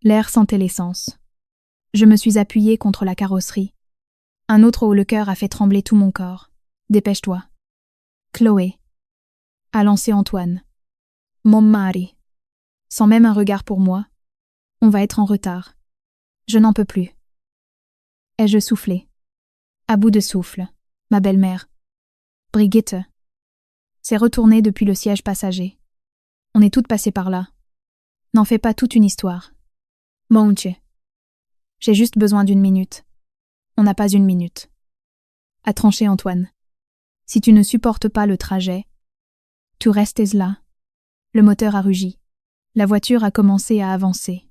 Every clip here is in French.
L'air sentait l'essence. Je me suis appuyée contre la carrosserie. Un autre haut le cœur a fait trembler tout mon corps. Dépêche-toi. Chloé, a lancé Antoine. Mon mari. Sans même un regard pour moi. On va être en retard. Je n'en peux plus. Ai-je soufflé? À bout de souffle, ma belle-mère. Brigitte s'est retournée depuis le siège passager. On est toutes passées par là. N'en fais pas toute une histoire. Mon Dieu. J'ai juste besoin d'une minute. On n'a pas une minute. A tranché Antoine. Si tu ne supportes pas le trajet, tu restes là. Le moteur a rugi. La voiture a commencé à avancer.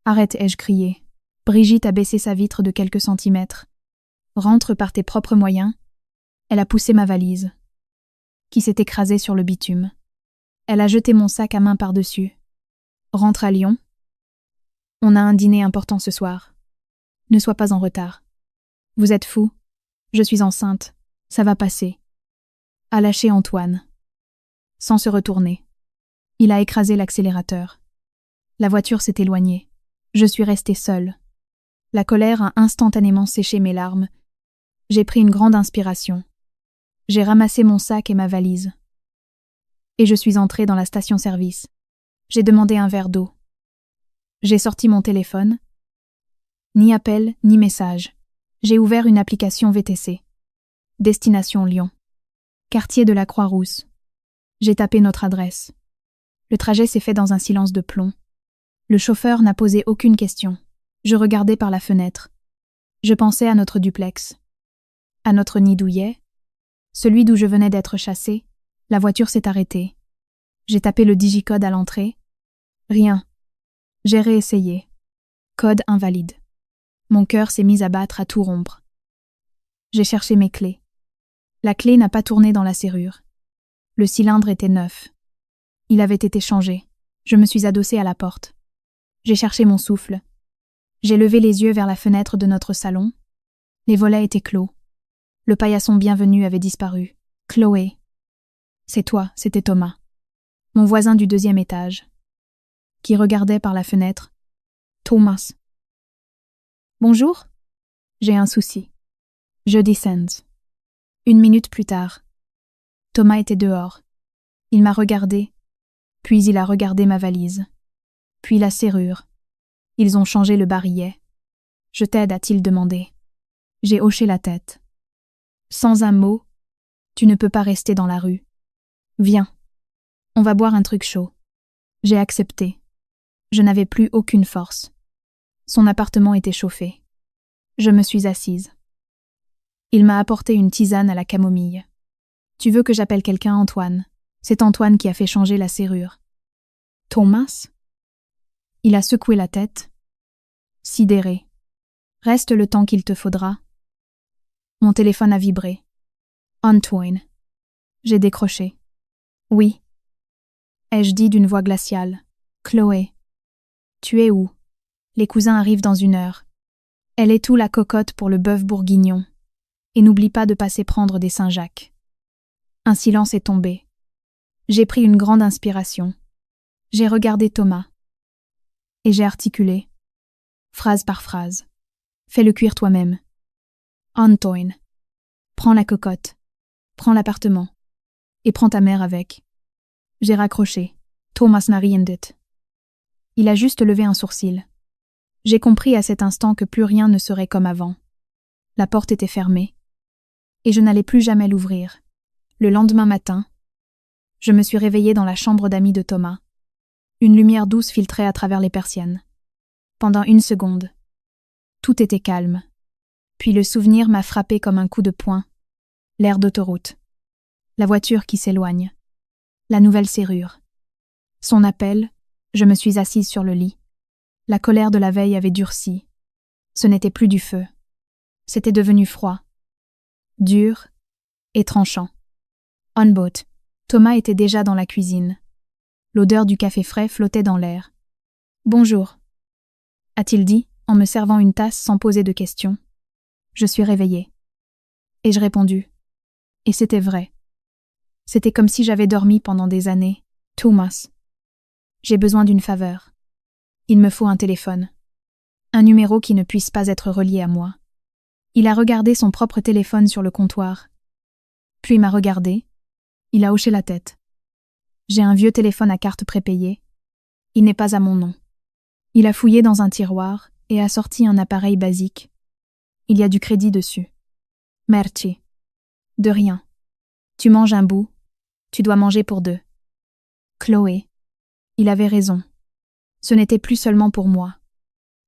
Arrête, ai-je crié. Brigitte a baissé sa vitre de quelques centimètres. Rentre par tes propres moyens. Elle a poussé ma valise, qui s'est écrasée sur le bitume. Elle a jeté mon sac à main par-dessus. Rentre à Lyon. On a un dîner important ce soir. Ne sois pas en retard. Vous êtes fous. Je suis enceinte. Ça va passer. A lâché Antoine. Sans se retourner. Il a écrasé l'accélérateur. La voiture s'est éloignée. Je suis restée seule. La colère a instantanément séché mes larmes. J'ai pris une grande inspiration. J'ai ramassé mon sac et ma valise. Et je suis entrée dans la station-service. J'ai demandé un verre d'eau. J'ai sorti mon téléphone. Ni appel, ni message. J'ai ouvert une application VTC. Destination Lyon. Quartier de la Croix-Rousse. J'ai tapé notre adresse. Le trajet s'est fait dans un silence de plomb. Le chauffeur n'a posé aucune question. Je regardais par la fenêtre. Je pensais à notre duplex. À notre nid douillet. Celui d'où je venais d'être chassée. La voiture s'est arrêtée. J'ai tapé le digicode à l'entrée. Rien. J'ai réessayé. Code invalide. Mon cœur s'est mis à battre à tout rompre. J'ai cherché mes clés. La clé n'a pas tourné dans la serrure. Le cylindre était neuf. Il avait été changé. Je me suis adossée à la porte. J'ai cherché mon souffle. J'ai levé les yeux vers la fenêtre de notre salon. Les volets étaient clos. Le paillasson bienvenu avait disparu. Chloé. C'est toi, c'était Thomas. Mon voisin du 2e étage. Qui regardait par la fenêtre. Thomas. Bonjour. J'ai un souci. Je descends. 1 minute plus tard. Thomas était dehors. Il m'a regardé, puis il a regardé ma valise, puis la serrure. Ils ont changé le barillet. Je t'aide, a-t-il demandé. J'ai hoché la tête. Sans un mot, tu ne peux pas rester dans la rue. Viens. On va boire un truc chaud. J'ai accepté. Je n'avais plus aucune force. Son appartement était chauffé. Je me suis assise. Il m'a apporté une tisane à la camomille. Tu veux que j'appelle quelqu'un, Antoine? C'est Antoine qui a fait changer la serrure. Thomas? Il a secoué la tête. Sidéré. Reste le temps qu'il te faudra. Mon téléphone a vibré. Antoine. J'ai décroché. Oui. Ai-je dit d'une voix glaciale. Chloé. Tu es où? Les cousins arrivent dans 1 heure. Elle est où la cocotte pour le bœuf bourguignon? Et n'oublie pas de passer prendre des Saint-Jacques. Un silence est tombé. J'ai pris une grande inspiration. J'ai regardé Thomas. Et j'ai articulé. Phrase par phrase. Fais-le cuire toi-même. Antoine. Prends la cocotte. Prends l'appartement. Et prends ta mère avec. J'ai raccroché. Thomas n'a rien dit. Il a juste levé un sourcil. J'ai compris à cet instant que plus rien ne serait comme avant. La porte était fermée. Et je n'allais plus jamais l'ouvrir. Le lendemain matin, je me suis réveillée dans la chambre d'amis de Thomas. Une lumière douce filtrait à travers les persiennes. Pendant 1 seconde, tout était calme. Puis le souvenir m'a frappé comme un coup de poing. L'air d'autoroute. La voiture qui s'éloigne. La nouvelle serrure. Son appel, je me suis assise sur le lit. La colère de la veille avait durci. Ce n'était plus du feu. C'était devenu froid. Dur et tranchant. On boat. Thomas était déjà dans la cuisine. L'odeur du café frais flottait dans l'air. « Bonjour », a-t-il dit, en me servant une tasse sans poser de questions. Je suis réveillée. Ai-je répondu? Et c'était vrai. C'était comme si j'avais dormi pendant des années. Thomas. J'ai besoin d'une faveur. Il me faut un téléphone. Un numéro qui ne puisse pas être relié à moi. Il a regardé son propre téléphone sur le comptoir. Puis m'a regardé. Il a hoché la tête. J'ai un vieux téléphone à carte prépayée. Il n'est pas à mon nom. Il a fouillé dans un tiroir et a sorti un appareil basique. Il y a du crédit dessus. Merci. De rien. Tu manges un bout. Tu dois manger pour deux. Chloé. Il avait raison. Ce n'était plus seulement pour moi.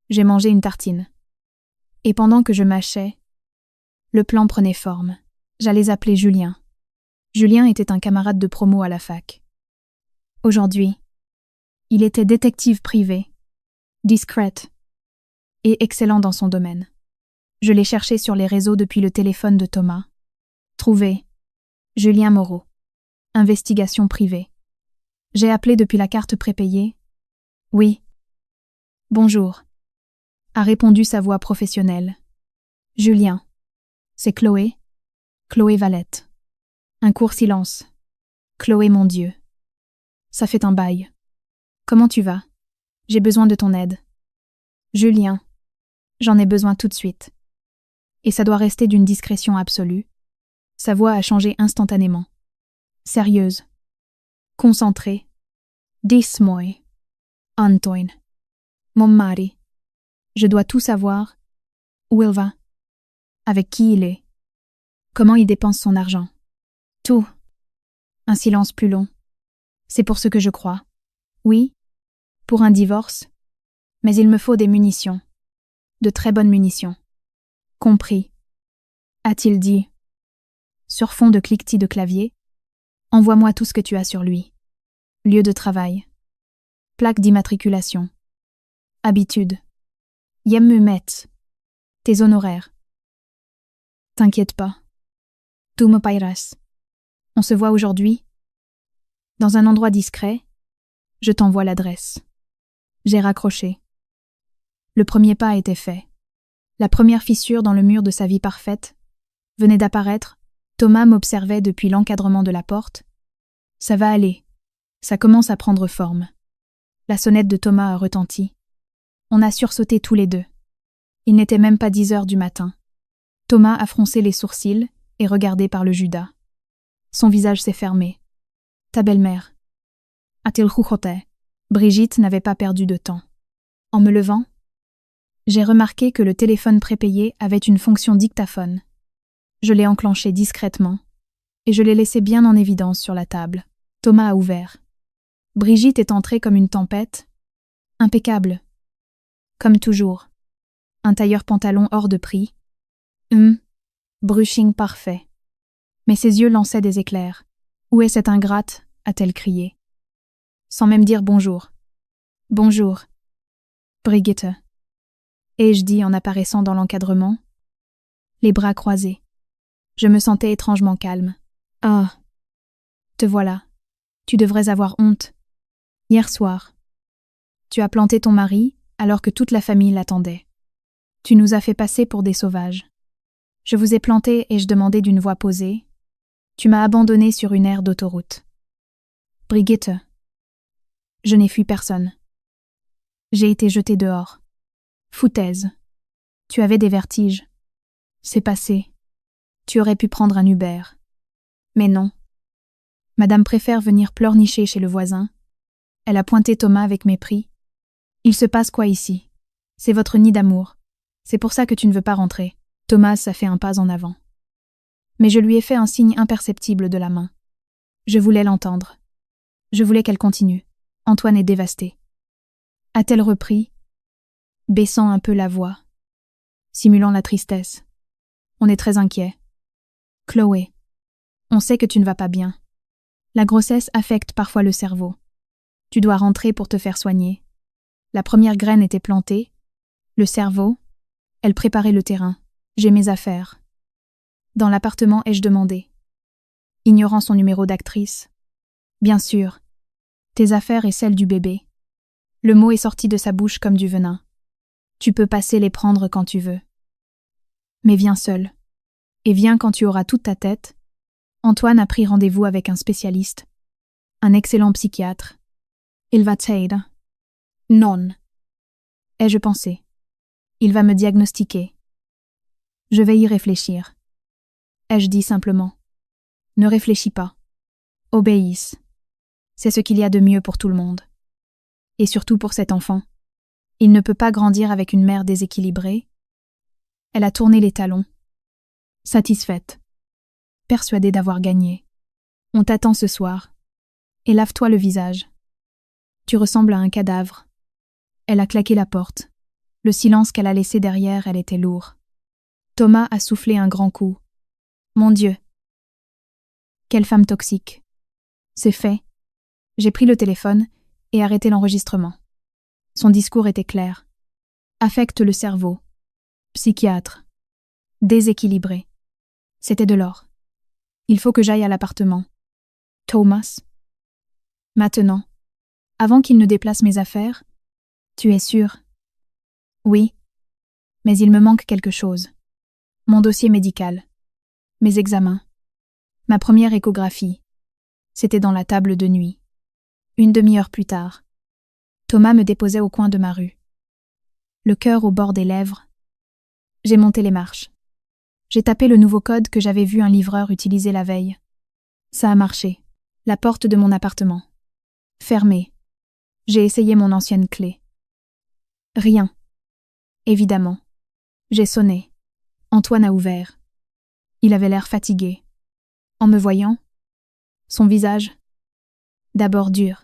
J'ai mangé une tartine. Et pendant que je mâchais, le plan prenait forme. J'allais appeler Julien. Julien était un camarade de promo à la fac. Aujourd'hui, il était détective privé, discrète et excellent dans son domaine. Je l'ai cherché sur les réseaux depuis le téléphone de Thomas. Trouvé. Julien Moreau. Investigation privée. J'ai appelé depuis la carte prépayée. Oui. Bonjour. A répondu sa voix professionnelle. Julien. C'est Chloé. Chloé Valette. Un court silence. Chloé, mon Dieu. Ça fait un bail. Comment tu vas? J'ai besoin de ton aide. Julien. J'en ai besoin tout de suite. Et ça doit rester d'une discrétion absolue. Sa voix a changé instantanément. Sérieuse. Concentrée. Dis-moi. Antoine. Mon mari. Je dois tout savoir. Où il va? Avec qui il est? Comment il dépense son argent? Tout. Un silence plus long. C'est pour ce que je crois. Oui, pour un divorce. Mais il me faut des munitions. De très bonnes munitions. Compris. A-t-il dit. Sur fond de cliquetis de clavier. Envoie-moi tout ce que tu as sur lui. Lieu de travail. Plaque d'immatriculation. Habitude. Met. Tes honoraires. T'inquiète pas. Tu me paieras. On se voit aujourd'hui. Dans un endroit discret. Je t'envoie l'adresse. J'ai raccroché. Le premier pas était fait. La première fissure dans le mur de sa vie parfaite venait d'apparaître. Thomas m'observait depuis l'encadrement de la porte. Ça va aller. Ça commence à prendre forme. La sonnette de Thomas a retenti. On a sursauté tous les deux. Il n'était même pas 10 heures du matin. Thomas a froncé les sourcils et regardé par le Judas. Son visage s'est fermé. Ta belle-mère. A-t-il chuchoté? Brigitte n'avait pas perdu de temps. En me levant, j'ai remarqué que le téléphone prépayé avait une fonction dictaphone. Je l'ai enclenché discrètement et je l'ai laissé bien en évidence sur la table. Thomas a ouvert. Brigitte est entrée comme une tempête. Impeccable. Comme toujours. Un tailleur-pantalon hors de prix. Brushing parfait. Mais ses yeux lançaient des éclairs. Où est cette ingrate? A-t-elle crié. Sans même dire bonjour. Bonjour. Brigitte. Ai-je dit en apparaissant dans l'encadrement. Les bras croisés. Je me sentais étrangement calme. Ah. Te voilà. Tu devrais avoir honte. Hier soir. Tu as planté ton mari alors que toute la famille l'attendait. Tu nous as fait passer pour des sauvages. Je vous ai planté et je demandais d'une voix posée. Tu m'as abandonné sur une aire d'autoroute. Brigitte. Je n'ai fui personne. J'ai été jetée dehors. Foutaise. Tu avais des vertiges. C'est passé. Tu aurais pu prendre un Uber. Mais non. Madame préfère venir pleurnicher chez le voisin. Elle a pointé Thomas avec mépris. Il se passe quoi ici? C'est votre nid d'amour. C'est pour ça que tu ne veux pas rentrer. Thomas a fait un pas en avant. Mais je lui ai fait un signe imperceptible de la main. Je voulais l'entendre. Je voulais qu'elle continue. Antoine est dévasté. A-t-elle repris, baissant un peu la voix, simulant la tristesse. On est très inquiet. Chloé, on sait que tu ne vas pas bien. La grossesse affecte parfois le cerveau. Tu dois rentrer pour te faire soigner. La première graine était plantée. Le cerveau, elle préparait le terrain. J'ai mes affaires. Dans l'appartement, ai-je demandé. Ignorant son numéro d'actrice. Bien sûr. Tes affaires et celles du bébé. Le mot est sorti de sa bouche comme du venin. Tu peux passer les prendre quand tu veux. Mais viens seul. Et viens quand tu auras toute ta tête. Antoine a pris rendez-vous avec un spécialiste. Un excellent psychiatre. Il va t'aider. Non. Ai-je pensé. Il va me diagnostiquer. Je vais y réfléchir. Ai-je dit simplement. Ne réfléchis pas. Obéisse. C'est ce qu'il y a de mieux pour tout le monde. Et surtout pour cet enfant. Il ne peut pas grandir avec une mère déséquilibrée. Elle a tourné les talons. Satisfaite. Persuadée d'avoir gagné. On t'attend ce soir. Et lave-toi le visage. Tu ressembles à un cadavre. Elle a claqué la porte. Le silence qu'elle a laissé derrière, elle était lourd. Thomas a soufflé un grand coup. Mon Dieu. Quelle femme toxique. C'est fait. J'ai pris le téléphone et arrêté l'enregistrement. Son discours était clair. Affecte le cerveau. Psychiatre. Déséquilibré. C'était de l'or. Il faut que j'aille à l'appartement. Thomas. Maintenant. Avant qu'il ne déplace mes affaires. Tu es sûr? Oui. Mais il me manque quelque chose. Mon dossier médical. Mes examens. Ma première échographie. C'était dans la table de nuit. Une demi-heure plus tard. Thomas me déposait au coin de ma rue. Le cœur au bord des lèvres. J'ai monté les marches. J'ai tapé le nouveau code que j'avais vu un livreur utiliser la veille. Ça a marché. La porte de mon appartement. Fermée. J'ai essayé mon ancienne clé. Rien. Évidemment. J'ai sonné. Antoine a ouvert. Il avait l'air fatigué. En me voyant, son visage, d'abord dur,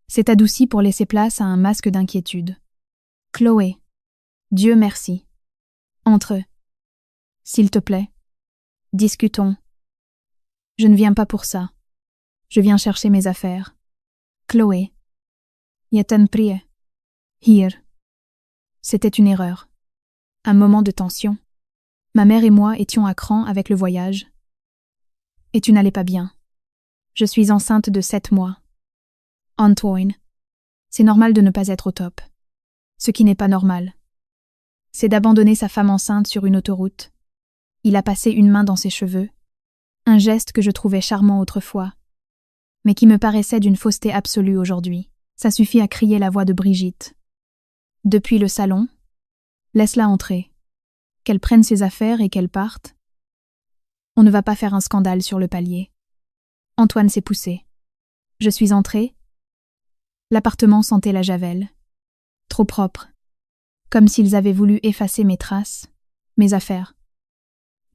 s'est adouci pour laisser place à un masque d'inquiétude. Chloé. Dieu merci. Entre. S'il te plaît. Discutons. Je ne viens pas pour ça. Je viens chercher mes affaires. Chloé. Yatan prie. Here. C'était une erreur. Un moment de tension. Ma mère et moi étions à cran avec le voyage. Et tu n'allais pas bien. Je suis enceinte de 7 mois. Antoine. C'est normal de ne pas être au top. Ce qui n'est pas normal, c'est d'abandonner sa femme enceinte sur une autoroute. Il a passé une main dans ses cheveux. Un geste que je trouvais charmant autrefois, mais qui me paraissait d'une fausseté absolue aujourd'hui. Ça suffit à crier la voix de Brigitte. Depuis le salon, laisse-la entrer. Qu'elle prenne ses affaires et qu'elle parte. On ne va pas faire un scandale sur le palier. Antoine s'est poussé. Je suis entrée. L'appartement sentait la javel. Trop propre. Comme s'ils avaient voulu effacer mes traces, mes affaires,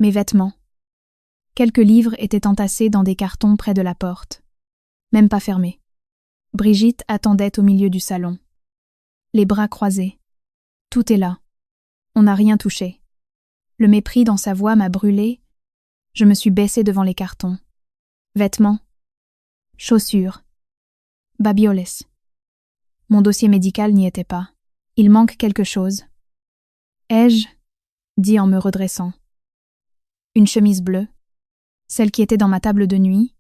mes vêtements. Quelques livres étaient entassés dans des cartons près de la porte. Même pas fermés. Brigitte attendait au milieu du salon. Les bras croisés. Tout est là. On n'a rien touché. Le mépris dans sa voix m'a brûlé. Je me suis baissée devant les cartons. Vêtements. Chaussures. Babioles. Mon dossier médical n'y était pas. Il manque quelque chose. Ai-je dit en me redressant. Une chemise bleue. Celle qui était dans ma table de nuit.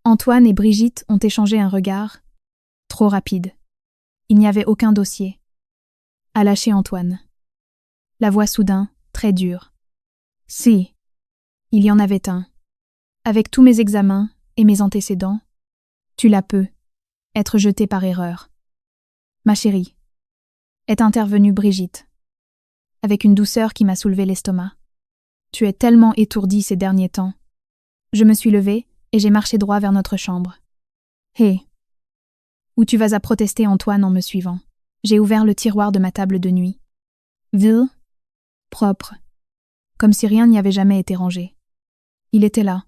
Antoine et Brigitte ont échangé un regard. Trop rapide. Il n'y avait aucun dossier. A lâché Antoine. La voix soudain, très dure. Si. Il y en avait un. Avec tous mes examens et mes antécédents, tu la peux. Être jetée par erreur. Ma chérie. Est intervenue Brigitte. Avec une douceur qui m'a soulevé l'estomac. Tu es tellement étourdie ces derniers temps. Je me suis levée et j'ai marché droit vers notre chambre. Hé. Où tu vas à protester Antoine en me suivant. J'ai ouvert le tiroir de ma table de nuit. Vide. Propre. Comme si rien n'y avait jamais été rangé. Il était là.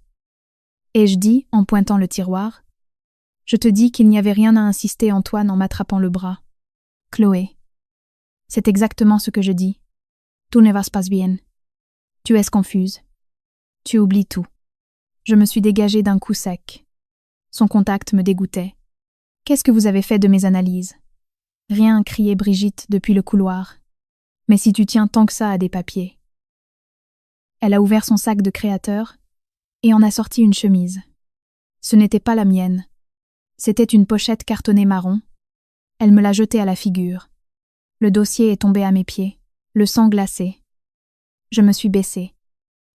Ai-je dit en pointant le tiroir. Je te dis qu'il n'y avait rien à insister Antoine en m'attrapant le bras. Chloé. C'est exactement ce que je dis. Tout ne va pas bien. Tu es confuse. Tu oublies tout. Je me suis dégagée d'un coup sec. Son contact me dégoûtait. Qu'est-ce que vous avez fait de mes analyses? Rien, criait Brigitte depuis le couloir. Mais si tu tiens tant que ça à des papiers. Elle a ouvert son sac de créateur et en a sorti une chemise. Ce n'était pas la mienne. C'était une pochette cartonnée marron. Elle me l'a jetée à la figure. Le dossier est tombé à mes pieds, le sang glacé. Je me suis baissée.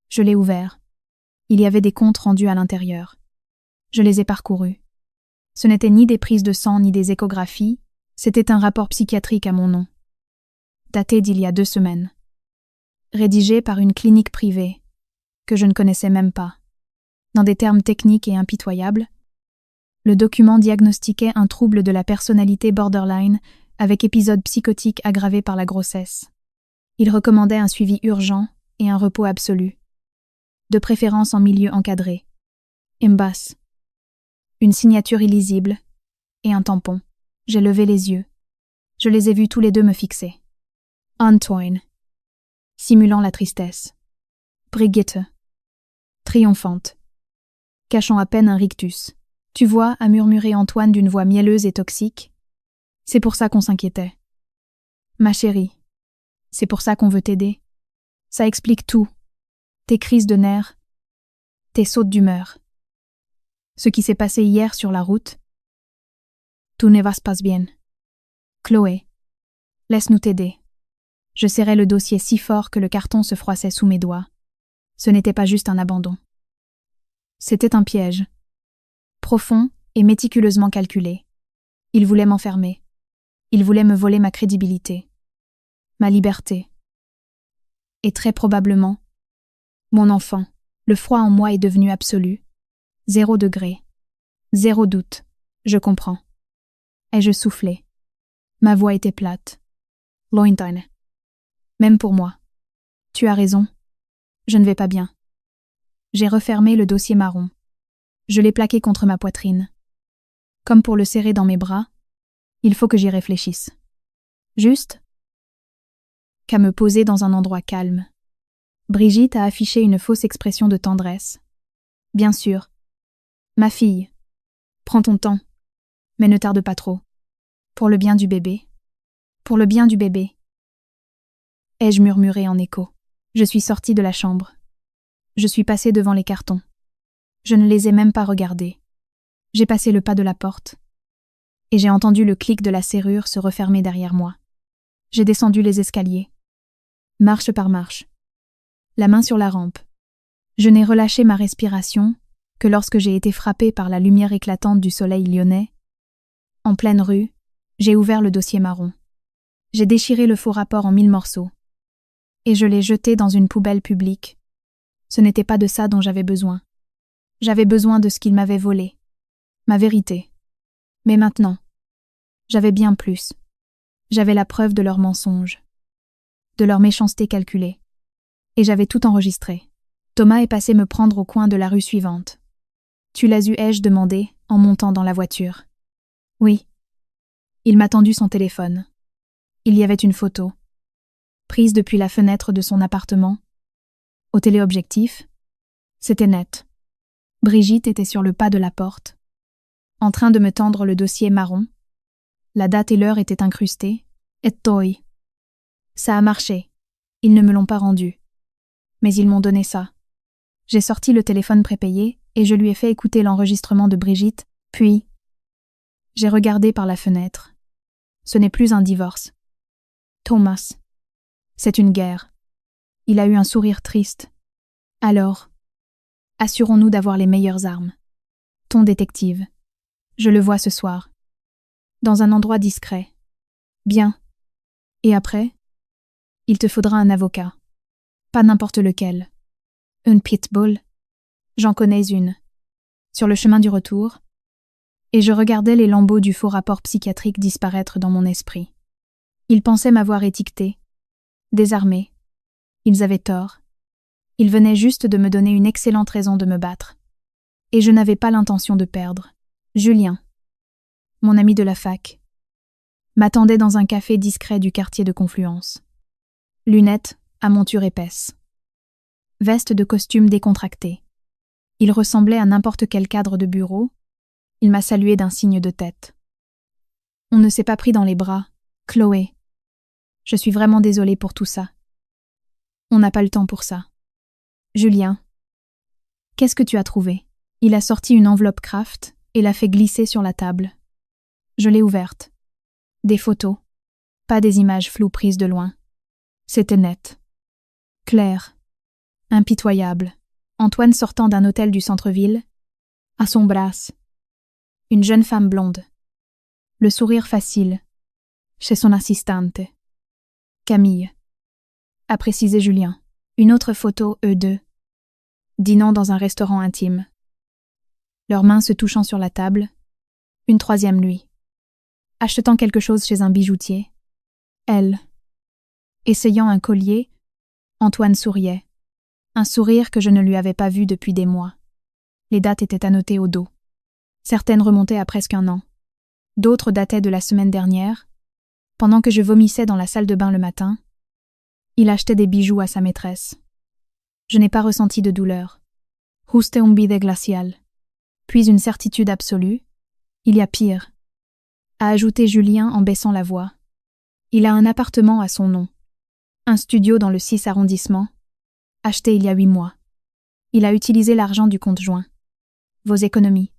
Je l'ai ouvert. Il y avait des comptes rendus à l'intérieur. Je les ai parcourus. Ce n'était ni des prises de sang ni des échographies, c'était un rapport psychiatrique à mon nom. daté d'il y a 2 semaines. Rédigé par une clinique privée, que je ne connaissais même pas. Dans des termes techniques et impitoyables, le document diagnostiquait un trouble de la personnalité borderline avec épisode psychotique aggravé par la grossesse. Il recommandait un suivi urgent et un repos absolu, de préférence en milieu encadré. Impasse. Une signature illisible et un tampon. J'ai levé les yeux. Je les ai vus tous les deux me fixer. Antoine. Simulant la tristesse. Brigitte. Triomphante. Cachant à peine un rictus. Tu vois, a murmuré Antoine d'une voix mielleuse et toxique. C'est pour ça qu'on s'inquiétait. Ma chérie. C'est pour ça qu'on veut t'aider. Ça explique tout. Tes crises de nerfs. Tes sautes d'humeur. Ce qui s'est passé hier sur la route. Tout ne va pas bien. Chloé. Laisse-nous t'aider. Je serrais le dossier si fort que le carton se froissait sous mes doigts. Ce n'était pas juste un abandon. C'était un piège. Profond et méticuleusement calculé. Il voulait m'enfermer. Il voulait me voler ma crédibilité. Ma liberté. Et très probablement, mon enfant, le froid en moi est devenu absolu. 0 degré. 0 doute. Je comprends. Et je soufflais. Ma voix était plate. Lointain. Même pour moi. Tu as raison. Je ne vais pas bien. J'ai refermé le dossier marron. Je l'ai plaqué contre ma poitrine. Comme pour le serrer dans mes bras, il faut que j'y réfléchisse. Juste qu'à me poser dans un endroit calme. Brigitte a affiché une fausse expression de tendresse. Bien sûr. Ma fille. Prends ton temps. Mais ne tarde pas trop. Pour le bien du bébé. Pour le bien du bébé. Ai-je murmuré en écho. Je suis sortie de la chambre. Je suis passée devant les cartons. Je ne les ai même pas regardés. J'ai passé le pas de la porte. Et j'ai entendu le clic de la serrure se refermer derrière moi. J'ai descendu les escaliers. Marche par marche. La main sur la rampe. Je n'ai relâché ma respiration que lorsque j'ai été frappée par la lumière éclatante du soleil lyonnais. En pleine rue, j'ai ouvert le dossier marron. J'ai déchiré le faux rapport en 1000 morceaux. Et je l'ai jeté dans une poubelle publique. Ce n'était pas de ça dont j'avais besoin. J'avais besoin de ce qu'ils m'avaient volé. Ma vérité. Mais maintenant, j'avais bien plus. J'avais la preuve de leurs mensonges. De leur méchanceté calculée. Et j'avais tout enregistré. Thomas est passé me prendre au coin de la rue suivante. Tu l'as eu, ai-je demandé, en montant dans la voiture. Oui. Il m'a tendu son téléphone. Il y avait une photo. Prise depuis la fenêtre de son appartement. Au téléobjectif. C'était net. Brigitte était sur le pas de la porte. En train de me tendre le dossier marron. La date et l'heure étaient incrustées. Et toi. Ça a marché. Ils ne me l'ont pas rendu. Mais ils m'ont donné ça. J'ai sorti le téléphone prépayé et je lui ai fait écouter l'enregistrement de Brigitte, puis j'ai regardé par la fenêtre. Ce n'est plus un divorce. Thomas. C'est une guerre. Il a eu un sourire triste. Alors, assurons-nous d'avoir les meilleures armes. Ton détective. Je le vois ce soir. Dans un endroit discret. Bien. Et après? Il te faudra un avocat. Pas n'importe lequel. Une pitbull. J'en connais une. Sur le chemin du retour. Et je regardais les lambeaux du faux rapport psychiatrique disparaître dans mon esprit. Ils pensaient m'avoir étiqueté. Désarmé. Ils avaient tort. Ils venaient juste de me donner une excellente raison de me battre. Et je n'avais pas l'intention de perdre. Julien, mon ami de la fac, m'attendait dans un café discret du quartier de Confluence. Lunettes à monture épaisse. Veste de costume décontractée. Il ressemblait à n'importe quel cadre de bureau. Il m'a salué d'un signe de tête. On ne s'est pas pris dans les bras. Chloé. Je suis vraiment désolée pour tout ça. On n'a pas le temps pour ça. Julien. Qu'est-ce que tu as trouvé? Il a sorti une enveloppe Kraft et l'a fait glisser sur la table. Je l'ai ouverte. Des photos. Pas des images floues prises de loin. C'était net. Clair. Impitoyable. Antoine sortant d'un hôtel du centre-ville. À son bras. Une jeune femme blonde. Le sourire facile. Chez son assistante. Camille, a précisé Julien. Une autre photo, eux deux, dînant dans un restaurant intime. Leurs mains se touchant sur la table. Une troisième, lui, achetant quelque chose chez un bijoutier. Elle, essayant un collier. Antoine souriait. Un sourire que je ne lui avais pas vu depuis des mois. Les dates étaient annotées au dos. Certaines remontaient à presque 1 an. D'autres dataient de la semaine dernière. Pendant que je vomissais dans la salle de bain le matin, il achetait des bijoux à sa maîtresse. Je n'ai pas ressenti de douleur. Juste un bide glacial. Puis une certitude absolue. Il y a pire, a ajouté Julien en baissant la voix. Il a un appartement à son nom. Un studio dans le 6 arrondissement. Acheté il y a 8 mois. Il a utilisé l'argent du compte joint. Vos économies.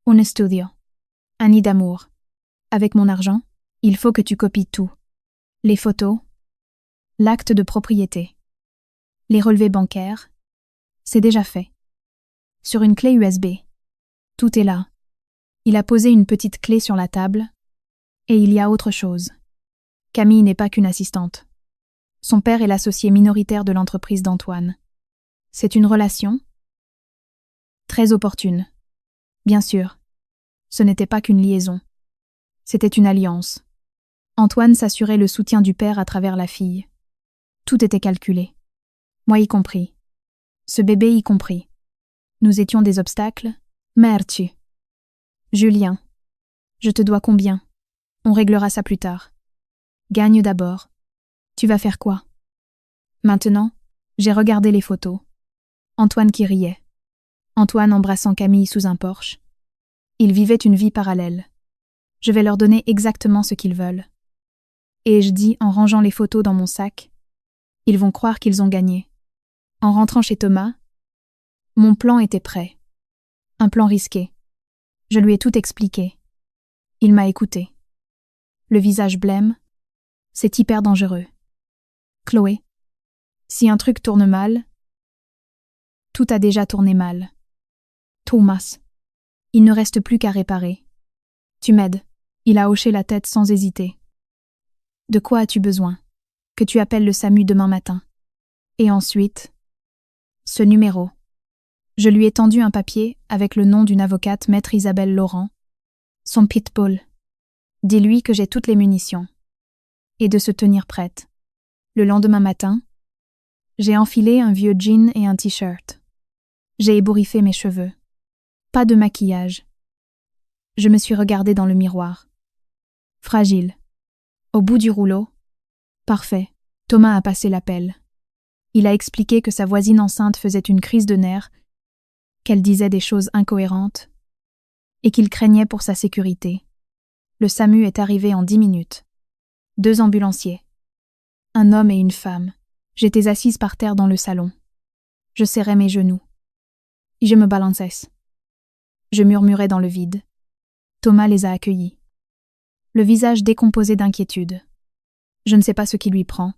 Un estudio. Un nid d'amour. Avec mon argent, il faut que tu copies tout. Les photos. L'acte de propriété. Les relevés bancaires. C'est déjà fait. Sur une clé USB. Tout est là. Il a posé une petite clé sur la table. Et il y a autre chose. Camille n'est pas qu'une assistante. Son père est l'associé minoritaire de l'entreprise d'Antoine. C'est une relation très opportune. Bien sûr, ce n'était pas qu'une liaison. C'était une alliance. Antoine s'assurait le soutien du père à travers la fille. Tout était calculé. Moi y compris. Ce bébé y compris. Nous étions des obstacles. Merci. Julien, je te dois combien? On réglera ça plus tard. Gagne d'abord. Tu vas faire quoi? Maintenant, j'ai regardé les photos. Antoine qui riait. Antoine embrassant Camille sous un porche. Ils vivaient une vie parallèle. Je vais leur donner exactement ce qu'ils veulent. Et je dis en rangeant les photos dans mon sac, ils vont croire qu'ils ont gagné. En rentrant chez Thomas, mon plan était prêt. Un plan risqué. Je lui ai tout expliqué. Il m'a écouté. Le visage blême. C'est hyper dangereux. Chloé, si un truc tourne mal, tout a déjà tourné mal. Thomas, il ne reste plus qu'à réparer. Tu m'aides. Il a hoché la tête sans hésiter. De quoi as-tu besoin? Que tu appelles le SAMU demain matin. Et ensuite, ce numéro. Je lui ai tendu un papier avec le nom d'une avocate, maître Isabelle Laurent. Son pitbull. Dis-lui que j'ai toutes les munitions. Et de se tenir prête. Le lendemain matin, j'ai enfilé un vieux jean et un t-shirt. J'ai ébouriffé mes cheveux. Pas de maquillage. Je me suis regardée dans le miroir. Fragile. Au bout du rouleau. Parfait. Thomas a passé l'appel. Il a expliqué que sa voisine enceinte faisait une crise de nerfs, qu'elle disait des choses incohérentes, et qu'il craignait pour sa sécurité. Le SAMU est arrivé en 10 minutes. 2 ambulanciers. Un homme et une femme. J'étais assise par terre dans le salon. Je serrais mes genoux. Je me balançais. Je murmurais dans le vide. Thomas les a accueillis. Le visage décomposé d'inquiétude. Je ne sais pas ce qui lui prend.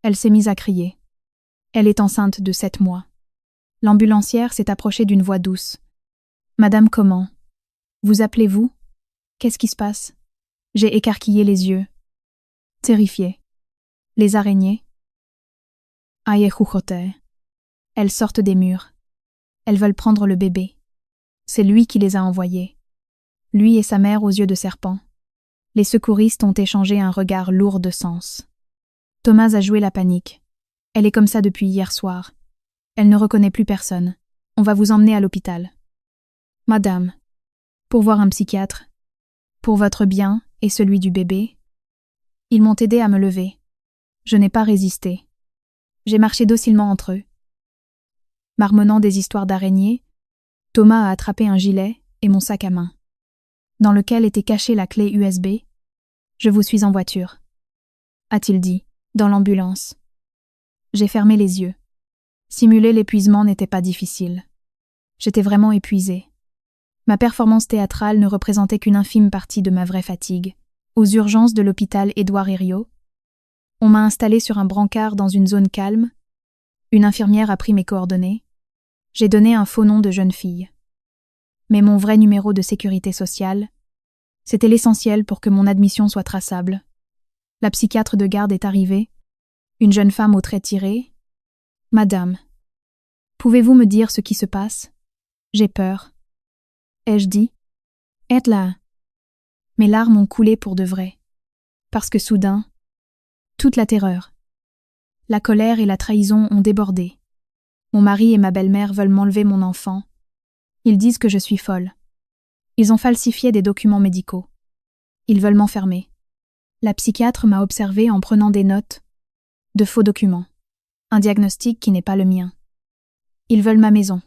Elle s'est mise à crier. Elle est enceinte de 7 mois. L'ambulancière s'est approchée d'une voix douce. « Madame comment? Vous appelez-vous? Qu'est-ce qui se passe ?» J'ai écarquillé les yeux. Terrifiée. Les araignées? Aïe jujote. Elles sortent des murs. Elles veulent prendre le bébé. C'est lui qui les a envoyées. Lui et sa mère aux yeux de serpent. Les secouristes ont échangé un regard lourd de sens. Thomas a joué la panique. Elle est comme ça depuis hier soir. Elle ne reconnaît plus personne. On va vous emmener à l'hôpital. Madame, pour voir un psychiatre, pour votre bien et celui du bébé. Ils m'ont aidé à me lever. Je n'ai pas résisté. J'ai marché docilement entre eux. Marmonnant des histoires d'araignées, Thomas a attrapé un gilet et mon sac à main, dans lequel était cachée la clé USB. « Je vous suis en voiture », a-t-il dit, dans l'ambulance. J'ai fermé les yeux. Simuler l'épuisement n'était pas difficile. J'étais vraiment épuisée. Ma performance théâtrale ne représentait qu'une infime partie de ma vraie fatigue. Aux urgences de l'hôpital Édouard Herriot, on m'a installée sur un brancard dans une zone calme. Une infirmière a pris mes coordonnées. J'ai donné un faux nom de jeune fille. Mais mon vrai numéro de sécurité sociale, c'était l'essentiel pour que mon admission soit traçable. La psychiatre de garde est arrivée, une jeune femme aux traits tirés. « Madame, pouvez-vous me dire ce qui se passe? J'ai peur. » Ai-je dit. « Êtes là. » Mes larmes ont coulé pour de vrai. Parce que soudain, toute la terreur, la colère et la trahison ont débordé. Mon mari et ma belle-mère veulent m'enlever mon enfant. Ils disent que je suis folle. Ils ont falsifié des documents médicaux. Ils veulent m'enfermer. La psychiatre m'a observé en prenant des notes, de faux documents, un diagnostic qui n'est pas le mien. Ils veulent ma maison,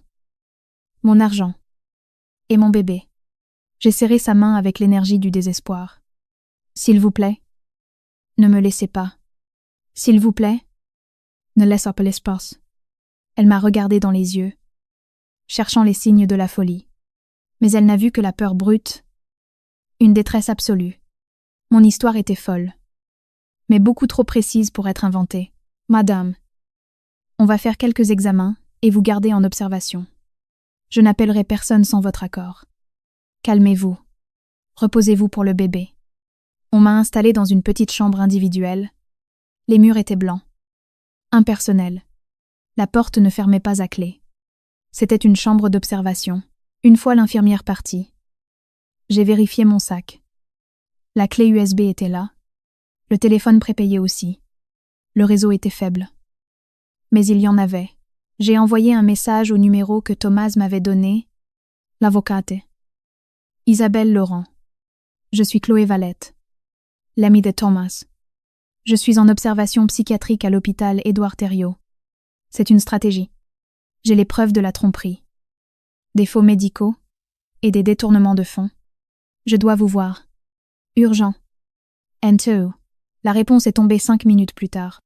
mon argent et mon bébé. J'ai serré sa main avec l'énergie du désespoir. S'il vous plaît, ne me laissez pas. S'il vous plaît, ne laissez pas l'espace. Elle m'a regardé dans les yeux, cherchant les signes de la folie. Mais elle n'a vu que la peur brute, une détresse absolue. Mon histoire était folle, mais beaucoup trop précise pour être inventée. Madame, on va faire quelques examens et vous garder en observation. Je n'appellerai personne sans votre accord. Calmez-vous. Reposez-vous pour le bébé. On m'a installée dans une petite chambre individuelle. Les murs étaient blancs. Impersonnels. La porte ne fermait pas à clé. C'était une chambre d'observation. Une fois l'infirmière partie, j'ai vérifié mon sac. La clé USB était là. Le téléphone prépayé aussi. Le réseau était faible. Mais il y en avait. J'ai envoyé un message au numéro que Thomas m'avait donné. L'avocate. Isabelle Laurent. Je suis Chloé Valette, l'amie de Thomas. Je suis en observation psychiatrique à l'hôpital Édouard Thériault. C'est une stratégie. J'ai les preuves de la tromperie. Des faux médicaux et des détournements de fonds. Je dois vous voir. Urgent. And la réponse est tombée 5 minutes plus tard.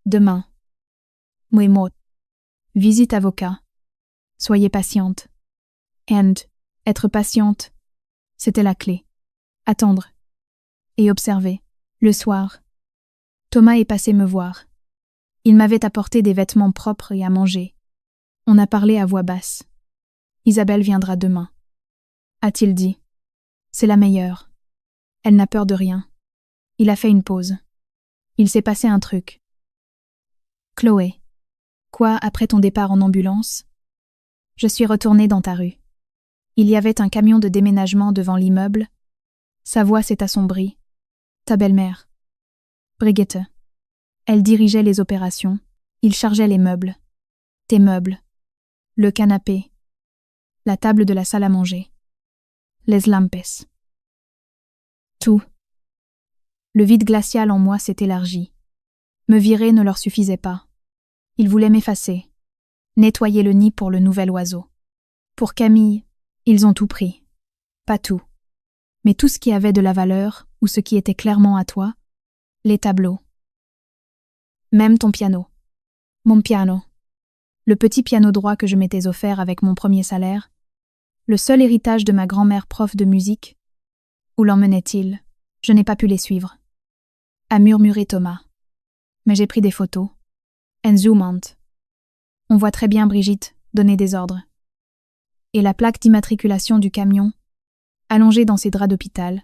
Demain. Muy mot. Visite avocat. Soyez patiente. And être patiente, c'était la clé. Attendre. Et observer. Le soir, Thomas est passé me voir. Il m'avait apporté des vêtements propres et à manger. On a parlé à voix basse. Isabelle viendra demain. A-t-il dit. C'est la meilleure. Elle n'a peur de rien. Il a fait une pause. Il s'est passé un truc. Chloé. Quoi, après ton départ en ambulance? Je suis retournée dans ta rue. Il y avait un camion de déménagement devant l'immeuble. Sa voix s'est assombrie. Ta belle-mère. Brigitte. Elle dirigeait les opérations. Il chargeait les meubles. Tes meubles. Le canapé. La table de la salle à manger. Les lampes. Tout. Le vide glacial en moi s'est élargi. Me virer ne leur suffisait pas. Ils voulaient m'effacer. Nettoyer le nid pour le nouvel oiseau. Pour Camille, ils ont tout pris. Pas tout. Mais tout ce qui avait de la valeur, ou ce qui était clairement à toi, les tableaux. Même ton piano. Mon piano. Le petit piano droit que je m'étais offert avec mon premier salaire, le seul héritage de ma grand-mère prof de musique. Où l'emmenait-il? Je n'ai pas pu les suivre. A murmuré Thomas. Mais j'ai pris des photos. En zoomant. On voit très bien Brigitte donner des ordres. Et la plaque d'immatriculation du camion, allongée dans ses draps d'hôpital.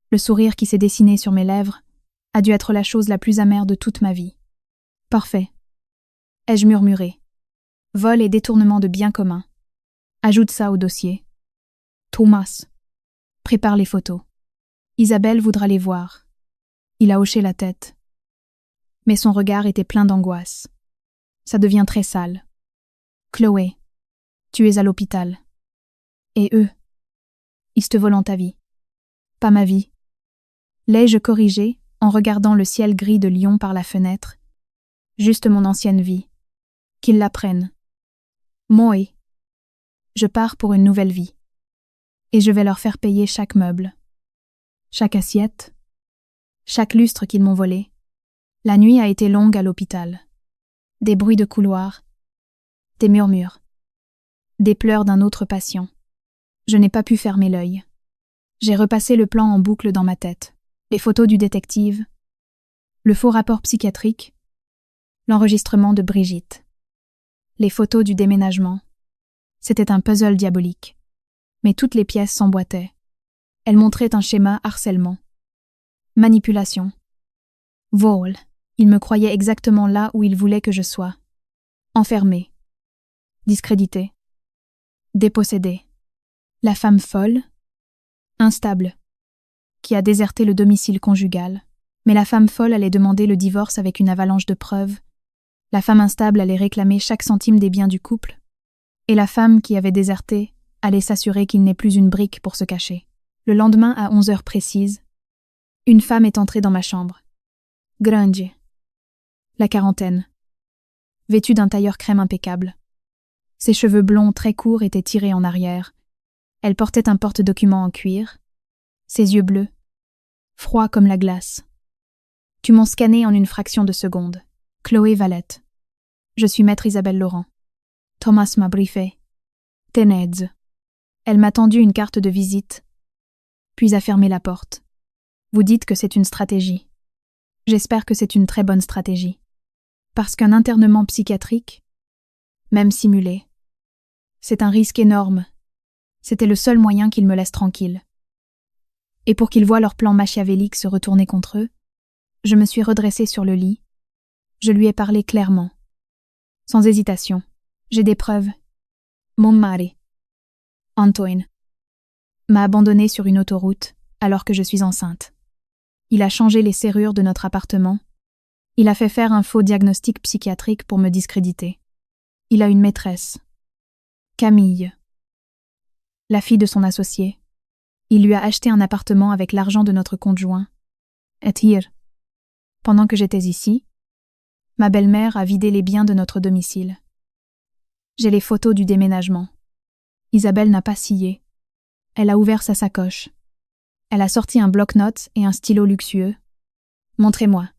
Le sourire qui s'est dessiné sur mes lèvres a dû être la chose la plus amère de toute ma vie. Parfait. Ai-je murmuré. Vol et détournement de biens communs. Ajoute ça au dossier. Thomas. Prépare les photos. Isabelle voudra les voir. Il a hoché la tête. Mais son regard était plein d'angoisse. Ça devient très sale. Chloé, tu es à l'hôpital. Et eux, ils te volent ta vie. Pas ma vie. L'ai-je corrigé en regardant le ciel gris de Lyon par la fenêtre? Juste mon ancienne vie. Qu'ils l'apprennent. Moi, je pars pour une nouvelle vie. Et je vais leur faire payer chaque meuble, chaque assiette, chaque lustre qu'ils m'ont volé. La nuit a été longue à l'hôpital. Des bruits de couloir, des murmures, des pleurs d'un autre patient. Je n'ai pas pu fermer l'œil. J'ai repassé le plan en boucle dans ma tête. Les photos du détective, le faux rapport psychiatrique, l'enregistrement de Brigitte, les photos du déménagement. C'était un puzzle diabolique. Mais toutes les pièces s'emboîtaient. Elles montraient un schéma harcèlement, manipulation, Vol. Il me croyait exactement là où il voulait que je sois. Enfermée. Discréditée. Dépossédée. La femme folle. Instable. Qui a déserté le domicile conjugal. Mais la femme folle allait demander le divorce avec une avalanche de preuves. La femme instable allait réclamer chaque centime des biens du couple. Et la femme qui avait déserté allait s'assurer qu'il n'ait plus une brique pour se cacher. Le lendemain, à 11 heures précises, une femme est entrée dans ma chambre. Grande. La quarantaine. Vêtue d'un tailleur crème impeccable. Ses cheveux blonds très courts étaient tirés en arrière. Elle portait un porte-document en cuir. Ses yeux bleus, froids comme la glace. Tu m'ont scanné en une fraction de seconde. Chloé Valette. Je suis maître Isabelle Laurent. Thomas m'a briefé. Tenez. Elle m'a tendu une carte de visite, puis a fermé la porte. Vous dites que c'est une stratégie. J'espère que c'est une très bonne stratégie. Parce qu'un internement psychiatrique, même simulé, c'est un risque énorme. C'était le seul moyen qu'ils me laissent tranquille. Et pour qu'ils voient leur plan machiavélique se retourner contre eux, je me suis redressée sur le lit. Je lui ai parlé clairement. Sans hésitation. J'ai des preuves. Mon mari, Antoine, m'a abandonnée sur une autoroute alors que je suis enceinte. Il a changé les serrures de notre appartement. Il a fait faire un faux diagnostic psychiatrique pour me discréditer. Il a une maîtresse. Camille. La fille de son associé. Il lui a acheté un appartement avec l'argent de notre conjoint. Et hier, pendant que j'étais ici, ma belle-mère a vidé les biens de notre domicile. J'ai les photos du déménagement. Isabelle n'a pas scié. Elle a ouvert sa sacoche. Elle a sorti un bloc-notes et un stylo luxueux. Montrez-moi.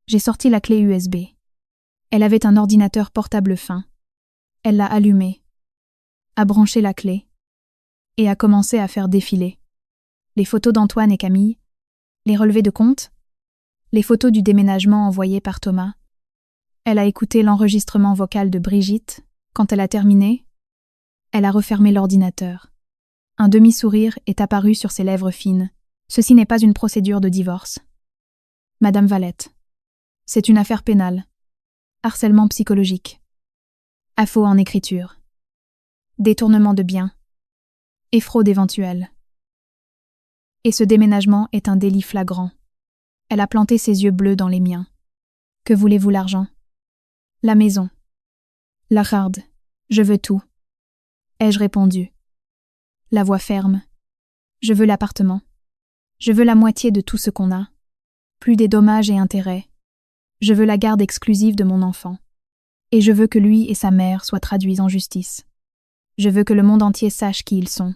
J'ai sorti la clé USB. Elle avait un ordinateur portable fin. Elle l'a allumé, a branché la clé et a commencé à faire défiler les photos d'Antoine et Camille, les relevés de compte, les photos du déménagement envoyées par Thomas. Elle a écouté l'enregistrement vocal de Brigitte. Quand elle a terminé, elle a refermé l'ordinateur. Un demi-sourire est apparu sur ses lèvres fines. Ceci n'est pas une procédure de divorce. Madame Valette, c'est une affaire pénale. Harcèlement psychologique. Affaux en écriture. Détournement de biens. Et fraude éventuelle. Et ce déménagement est un délit flagrant. Elle a planté ses yeux bleus dans les miens. Que voulez-vous l'argent? La maison. La garde. Je veux tout. Ai-je répondu. La voix ferme. Je veux l'appartement. Je veux la moitié de tout ce qu'on a. Plus des dommages et intérêts. Je veux la garde exclusive de mon enfant. Et je veux que lui et sa mère soient traduits en justice. Je veux que le monde entier sache qui ils sont.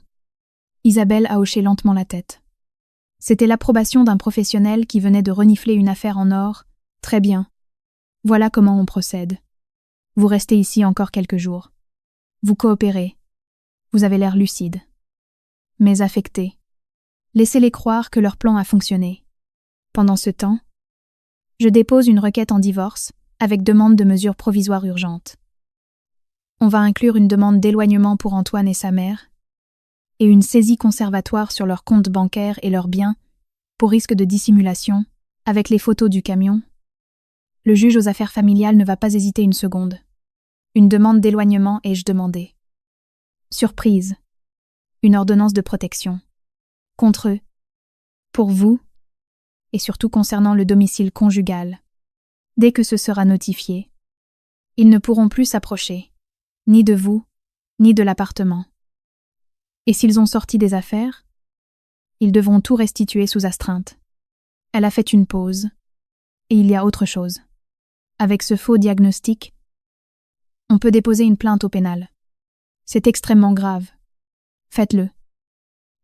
Isabelle a hoché lentement la tête. C'était l'approbation d'un professionnel qui venait de renifler une affaire en or. Très bien. Voilà comment on procède. Vous restez ici encore quelques jours. Vous coopérez. Vous avez l'air lucide. Mais affecté. Laissez-les croire que leur plan a fonctionné. Pendant ce temps, je dépose une requête en divorce avec demande de mesures provisoires urgentes. On va inclure une demande d'éloignement pour Antoine et sa mère et une saisie conservatoire sur leurs comptes bancaires et leurs biens pour risque de dissimulation avec les photos du camion. Le juge aux affaires familiales ne va pas hésiter une seconde. Une demande d'éloignement ai-je demandé. Surprise. Une ordonnance de protection. Contre eux. Pour vous. Et surtout concernant le domicile conjugal. Dès que ce sera notifié, ils ne pourront plus s'approcher, ni de vous, ni de l'appartement. Et s'ils ont sorti des affaires, ils devront tout restituer sous astreinte. Elle a fait une pause. Et il y a autre chose. Avec ce faux diagnostic, on peut déposer une plainte au pénal. C'est extrêmement grave. Faites-le.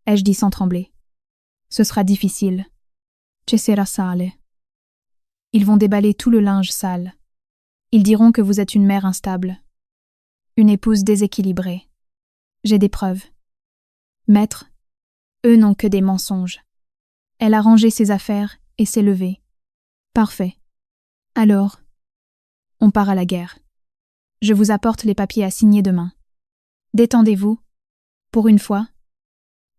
Ai-je dit sans trembler. Ce sera difficile. Ce sera sale. Ils vont déballer tout le linge sale. Ils diront que vous êtes une mère instable. Une épouse déséquilibrée. J'ai des preuves. Maître, eux n'ont que des mensonges. Elle a rangé ses affaires et s'est levée. Parfait. Alors, on part à la guerre. Je vous apporte les papiers à signer demain. Détendez-vous. Pour une fois.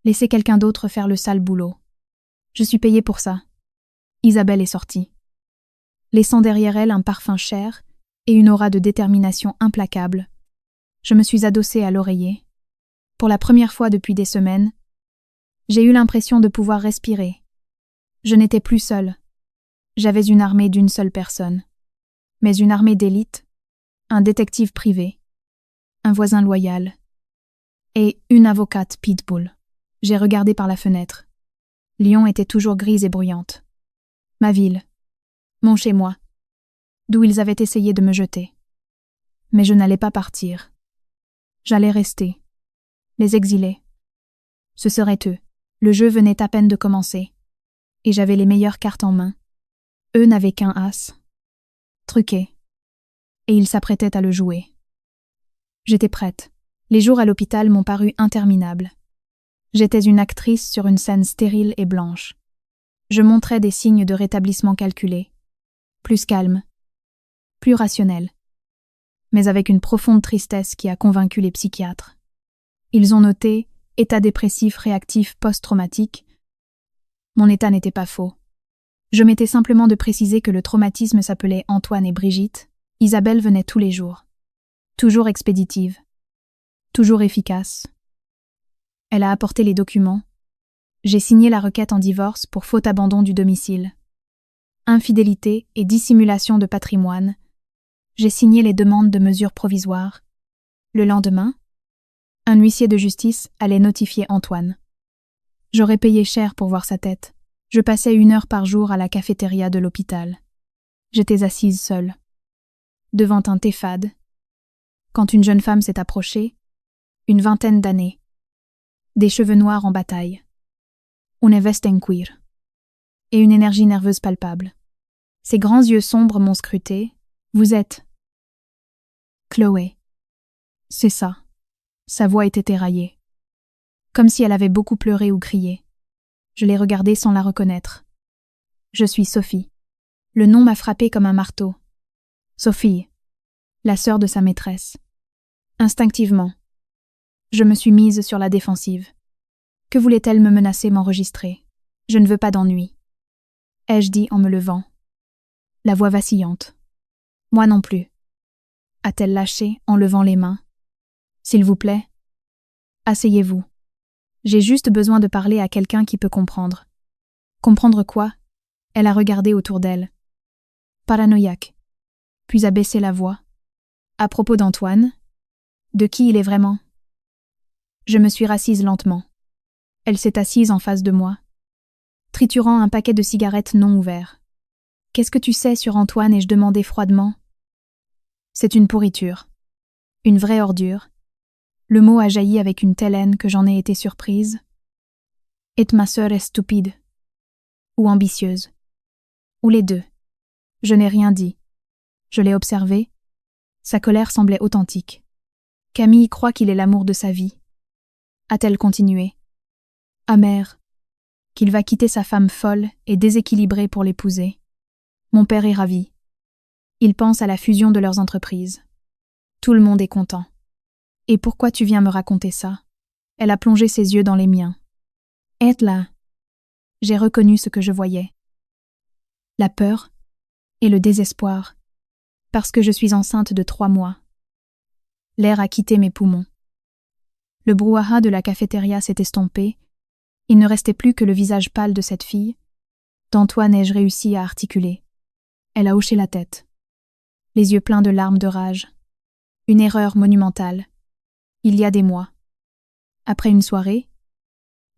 Laissez quelqu'un d'autre faire le sale boulot. Je suis payée pour ça. Isabelle est sortie. laissant derrière elle un parfum cher et une aura de détermination implacable. Je me suis adossée à l'oreiller. Pour la première fois depuis des semaines, j'ai eu l'impression de pouvoir respirer. Je n'étais plus seule. J'avais une armée d'une seule personne. Mais une armée d'élite, un détective privé, un voisin loyal et une avocate pitbull. J'ai regardé par la fenêtre. Lyon était toujours grise et bruyante. Ma ville, mon chez-moi, d'où ils avaient essayé de me jeter. Mais je n'allais pas partir. J'allais rester. Les exilés. Ce seraient eux. Le jeu venait à peine de commencer. Et j'avais les meilleures cartes en main. Eux n'avaient qu'un as. Truqué. Et ils s'apprêtaient à le jouer. J'étais prête. Les jours à l'hôpital m'ont paru interminables. J'étais une actrice sur une scène stérile et blanche. Je montrais des signes de rétablissement calculés. Plus calme. Plus rationnel. Mais avec une profonde tristesse qui a convaincu les psychiatres. Ils ont noté « état dépressif réactif post-traumatique ». Mon état n'était pas faux. Je m'étais simplement de préciser que le traumatisme s'appelait Antoine et Brigitte. Isabelle venait tous les jours. Toujours expéditive. Toujours efficace. Elle a apporté les documents. J'ai signé la requête en divorce pour faute abandon du domicile. Infidélité et dissimulation de patrimoine. J'ai signé les demandes de mesures provisoires. Le lendemain, un huissier de justice allait notifier Antoine. J'aurais payé cher pour voir sa tête. Je passais 1 heure par jour à la cafétéria de l'hôpital. J'étais assise seule, devant un thé fade, quand une jeune femme s'est approchée, une vingtaine d'années, des cheveux noirs en bataille, une veste en cuir, et une énergie nerveuse palpable. Ses grands yeux sombres m'ont scruté. « Vous êtes... » « Chloé. » C'est ça. Sa voix était éraillée. Comme si elle avait beaucoup pleuré ou crié. Je l'ai regardée sans la reconnaître. « Je suis Sophie. » Le nom m'a frappée comme un marteau. Sophie, la sœur de sa maîtresse. Instinctivement, je me suis mise sur la défensive. Que voulait-elle me menacer m'enregistrer? Je ne veux pas d'ennui. Ai-je dit en me levant. La voix vacillante. Moi non plus. A-t-elle lâché en levant les mains? S'il vous plaît, asseyez-vous. J'ai juste besoin de parler à quelqu'un qui peut comprendre. Comprendre quoi? Elle a regardé autour d'elle. Paranoïaque. Puis a baissé la voix. À propos d'Antoine, de qui il est vraiment? Je me suis rassise lentement. Elle s'est assise en face de moi, triturant un paquet de cigarettes non ouverts. Qu'est-ce que tu sais sur Antoine? Ai-je demandé froidement. C'est une pourriture. Une vraie ordure. Le mot a jailli avec une telle haine que j'en ai été surprise. Et ma sœur est stupide. Ou ambitieuse. Ou les deux. Je n'ai rien dit. Je l'ai observé. Sa colère semblait authentique. Camille croit qu'il est l'amour de sa vie. A-t-elle continué? Amère. Qu'il va quitter sa femme folle et déséquilibrée pour l'épouser. Mon père est ravi. Il pense à la fusion de leurs entreprises. Tout le monde est content. Et pourquoi tu viens me raconter ça? Elle a plongé ses yeux dans les miens. Être là. J'ai reconnu ce que je voyais. La peur et le désespoir. Parce que je suis enceinte de 3 mois. L'air a quitté mes poumons. Le brouhaha de la cafétéria s'est estompé. Il ne restait plus que le visage pâle de cette fille. D'Antoine ai-je réussi à articuler. Elle a hoché la tête. Les yeux pleins de larmes de rage. Une erreur monumentale. Il y a des mois. Après une soirée,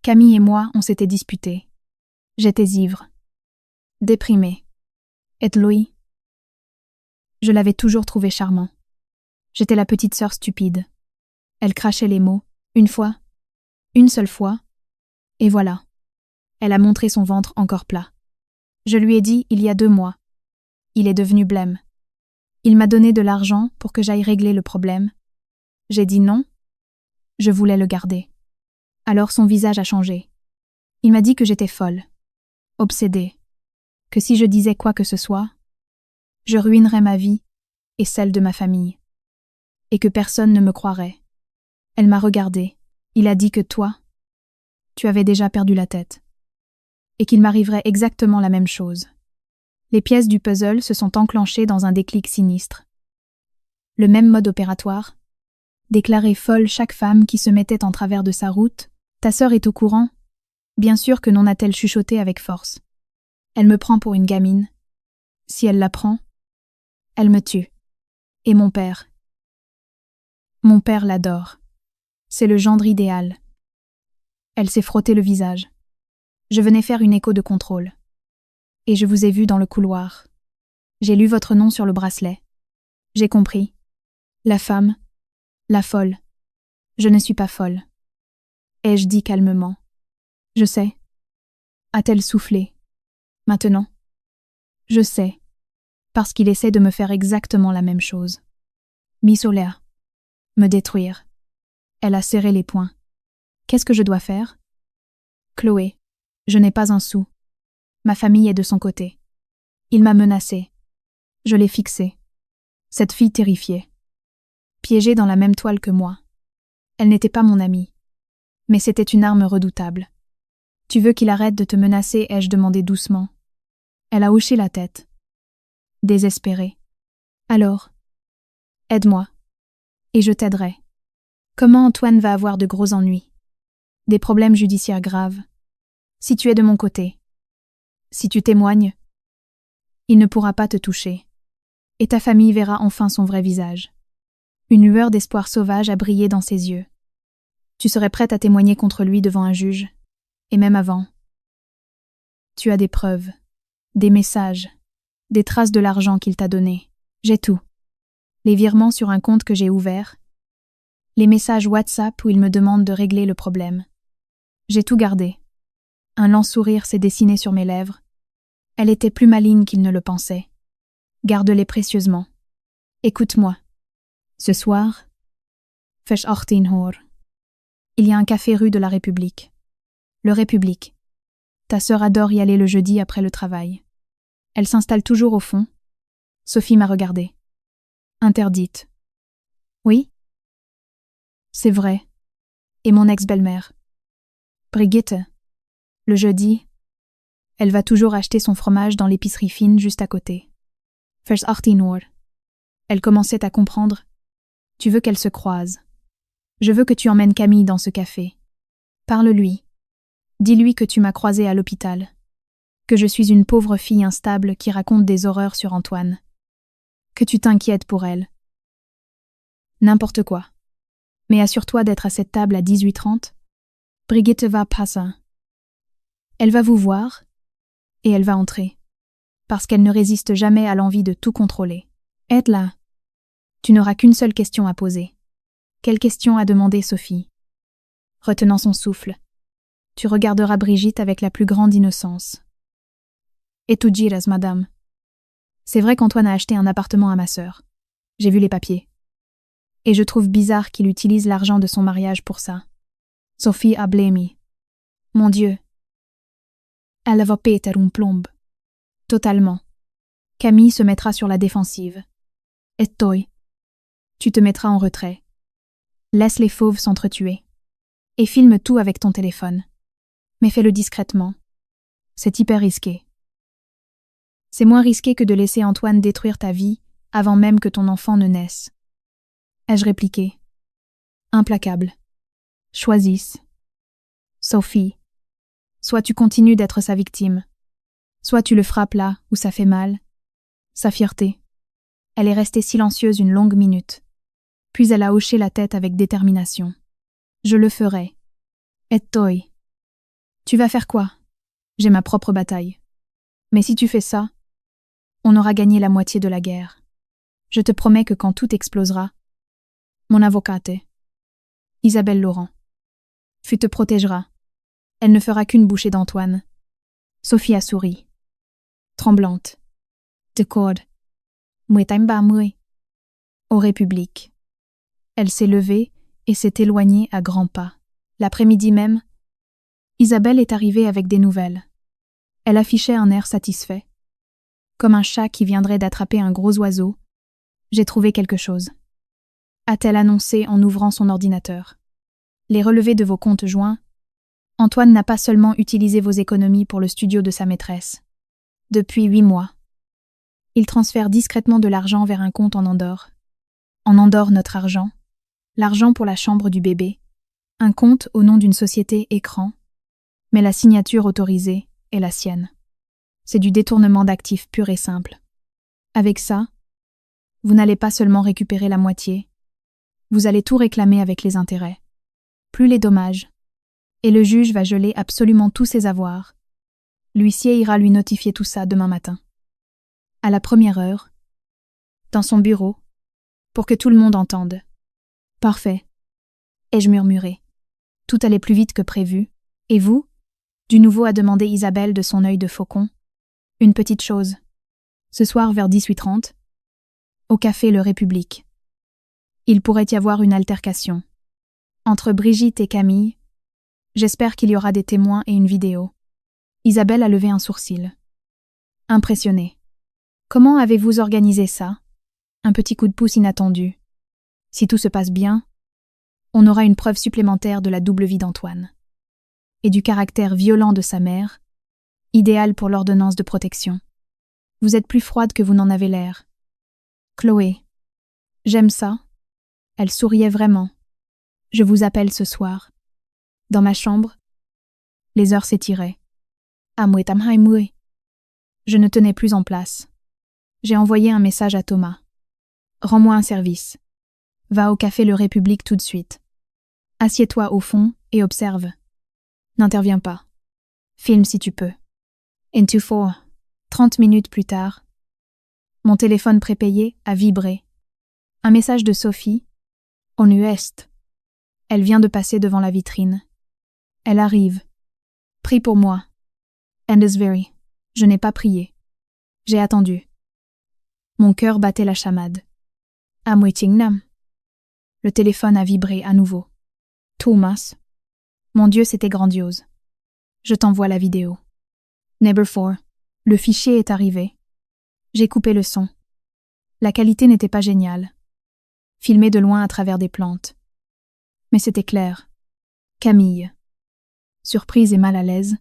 Camille et moi, on s'était disputés. J'étais ivre. Déprimée. Et Louis? Je l'avais toujours trouvé charmant. J'étais la petite sœur stupide. Elle crachait les mots, une fois, une seule fois, et voilà. Elle a montré son ventre encore plat. Je lui ai dit il y a 2 mois. Il est devenu blême. Il m'a donné de l'argent pour que j'aille régler le problème. J'ai dit non. Je voulais le garder. Alors son visage a changé. Il m'a dit que j'étais folle, obsédée, que si je disais quoi que ce soit, je ruinerais ma vie et celle de ma famille, et que personne ne me croirait. Elle m'a regardée. Il a dit que toi, tu avais déjà perdu la tête, et qu'il m'arriverait exactement la même chose. Les pièces du puzzle se sont enclenchées dans un déclic sinistre. Le même mode opératoire. Déclarer folle chaque femme qui se mettait en travers de sa route. Ta sœur est au courant? Bien sûr que non, a-t-elle chuchoté avec force. Elle me prend pour une gamine. Si elle l'apprend, elle me tue. Et mon père? Mon père l'adore. C'est le gendre idéal. Elle s'est frotté le visage. Je venais faire une écho de contrôle. Et je vous ai vu dans le couloir. J'ai lu votre nom sur le bracelet. J'ai compris. La femme. La folle. Je ne suis pas folle. Ai-je dit calmement. Je sais. A-t-elle soufflé. Maintenant. Je sais. Parce qu'il essaie de me faire exactement la même chose. M'isoler. Me détruire. Elle a serré les poings. Qu'est-ce que je dois faire? Chloé. Je n'ai pas un sou. Ma famille est de son côté. Il m'a menacée. Je l'ai fixée. Cette fille terrifiée. Piégée dans la même toile que moi. Elle n'était pas mon amie. Mais c'était une arme redoutable. Tu veux qu'il arrête de te menacer, ai-je demandé doucement. Elle a hoché la tête. Désespérée. Alors, aide-moi. Et je t'aiderai. Comment Antoine va avoir de gros ennuis? Des problèmes judiciaires graves. Si tu es de mon côté. Si tu témoignes, il ne pourra pas te toucher. Et ta famille verra enfin son vrai visage. Une lueur d'espoir sauvage a brillé dans ses yeux. Tu serais prête à témoigner contre lui devant un juge, et même avant. Tu as des preuves, des messages, des traces de l'argent qu'il t'a donné. J'ai tout. Les virements sur un compte que j'ai ouvert, les messages WhatsApp où il me demande de régler le problème. J'ai tout gardé. Un lent sourire s'est dessiné sur mes lèvres. Elle était plus maligne qu'il ne le pensait. Garde-les précieusement. Écoute-moi. Ce soir, fesh 18 hor. Il y a un café rue de la République. Le République. Ta sœur adore y aller le jeudi après le travail. Elle s'installe toujours au fond. Sophie m'a regardée. Interdite. Oui? C'est vrai. Et mon ex-belle-mère. Brigitte. Le jeudi, elle va toujours acheter son fromage dans l'épicerie fine juste à côté. Fesh 18 hor. Elle commençait à comprendre. Tu veux qu'elle se croise. Je veux que tu emmènes Camille dans ce café. Parle-lui. Dis-lui que tu m'as croisée à l'hôpital. Que je suis une pauvre fille instable qui raconte des horreurs sur Antoine. Que tu t'inquiètes pour elle. N'importe quoi. Mais assure-toi d'être à cette table à 18h30. Brigitte va passer. Elle va vous voir, et elle va entrer. Parce qu'elle ne résiste jamais à l'envie de tout contrôler. Aide là. Tu n'auras qu'une seule question à poser. Quelle question a demandé Sophie? Retenant son souffle. Tu regarderas Brigitte avec la plus grande innocence. Et tu diras, madame. C'est vrai qu'Antoine a acheté un appartement à ma sœur. J'ai vu les papiers. Et je trouve bizarre qu'il utilise l'argent de son mariage pour ça. Sophie a blâmé. Mon Dieu. Elle va péter une plombe. Totalement. Camille se mettra sur la défensive. Et toi? Tu te mettras en retrait. Laisse les fauves s'entretuer. Et filme tout avec ton téléphone. Mais fais-le discrètement. C'est hyper risqué. C'est moins risqué que de laisser Antoine détruire ta vie avant même que ton enfant ne naisse. Ai-je répliqué. Implacable. Choisisse. Sophie. Soit tu continues d'être sa victime. Soit tu le frappes là où ça fait mal. Sa fierté. Elle est restée silencieuse une longue minute. Puis elle a hoché la tête avec détermination. Je le ferai. Et toi? Tu vas faire quoi? J'ai ma propre bataille. Mais si tu fais ça, on aura gagné la moitié de la guerre. Je te promets que quand tout explosera, mon avocate, Isabelle Laurent, te protégera. Elle ne fera qu'une bouchée d'Antoine. Sophie a souri. Tremblante. D'accord. Au République. Elle s'est levée et s'est éloignée à grands pas. L'après-midi même, Isabelle est arrivée avec des nouvelles. Elle affichait un air satisfait. Comme un chat qui viendrait d'attraper un gros oiseau. J'ai trouvé quelque chose. A-t-elle annoncé en ouvrant son ordinateur. Les relevés de vos comptes joints. Antoine n'a pas seulement utilisé vos économies pour le studio de sa maîtresse. Depuis 8 mois. Il transfère discrètement de l'argent vers un compte en Andorre. En Andorre, notre argent. L'argent pour la chambre du bébé. Un compte au nom d'une société écran. Mais la signature autorisée est la sienne. C'est du détournement d'actifs pur et simple. Avec ça, vous n'allez pas seulement récupérer la moitié, vous allez tout réclamer avec les intérêts, plus les dommages. Et le juge va geler absolument tous ses avoirs. L'huissier ira lui notifier tout ça demain matin. À la première heure, dans son bureau, pour que tout le monde entende. Parfait, ai-je murmuré. Tout allait plus vite que prévu. Et vous? Du nouveau a demandé Isabelle de son œil de faucon. Une petite chose. Ce soir vers 18h30, au café Le République. Il pourrait y avoir une altercation. Entre Brigitte et Camille, j'espère qu'il y aura des témoins et une vidéo. Isabelle a levé un sourcil. Impressionnée. Comment avez-vous organisé ça? Un petit coup de pouce inattendu. Si tout se passe bien, on aura une preuve supplémentaire de la double vie d'Antoine. Et du caractère violent de sa mère, idéal pour l'ordonnance de protection. Vous êtes plus froide que vous n'en avez l'air. Chloé. J'aime ça. Elle souriait vraiment. Je vous appelle ce soir. Dans ma chambre. Les heures s'étiraient. Je ne tenais plus en place. J'ai envoyé un message à Thomas. Rends-moi un service. Va au café Le République tout de suite. Assieds-toi au fond et observe. N'interviens pas. Filme si tu peux. Into 4. 30 minutes plus tard. Mon téléphone prépayé a vibré. Un message de Sophie. On est. Elle vient de passer devant la vitrine. Elle arrive. Prie pour moi. And is very. Je n'ai pas prié. J'ai attendu. Mon cœur battait la chamade. I'm waiting now. Le téléphone a vibré à nouveau. Thomas. Mon Dieu, c'était grandiose. Je t'envoie la vidéo. Neighbor 4. Le fichier est arrivé. J'ai coupé le son. La qualité n'était pas géniale. Filmé de loin à travers des plantes. Mais c'était clair. Camille. Surprise et mal à l'aise.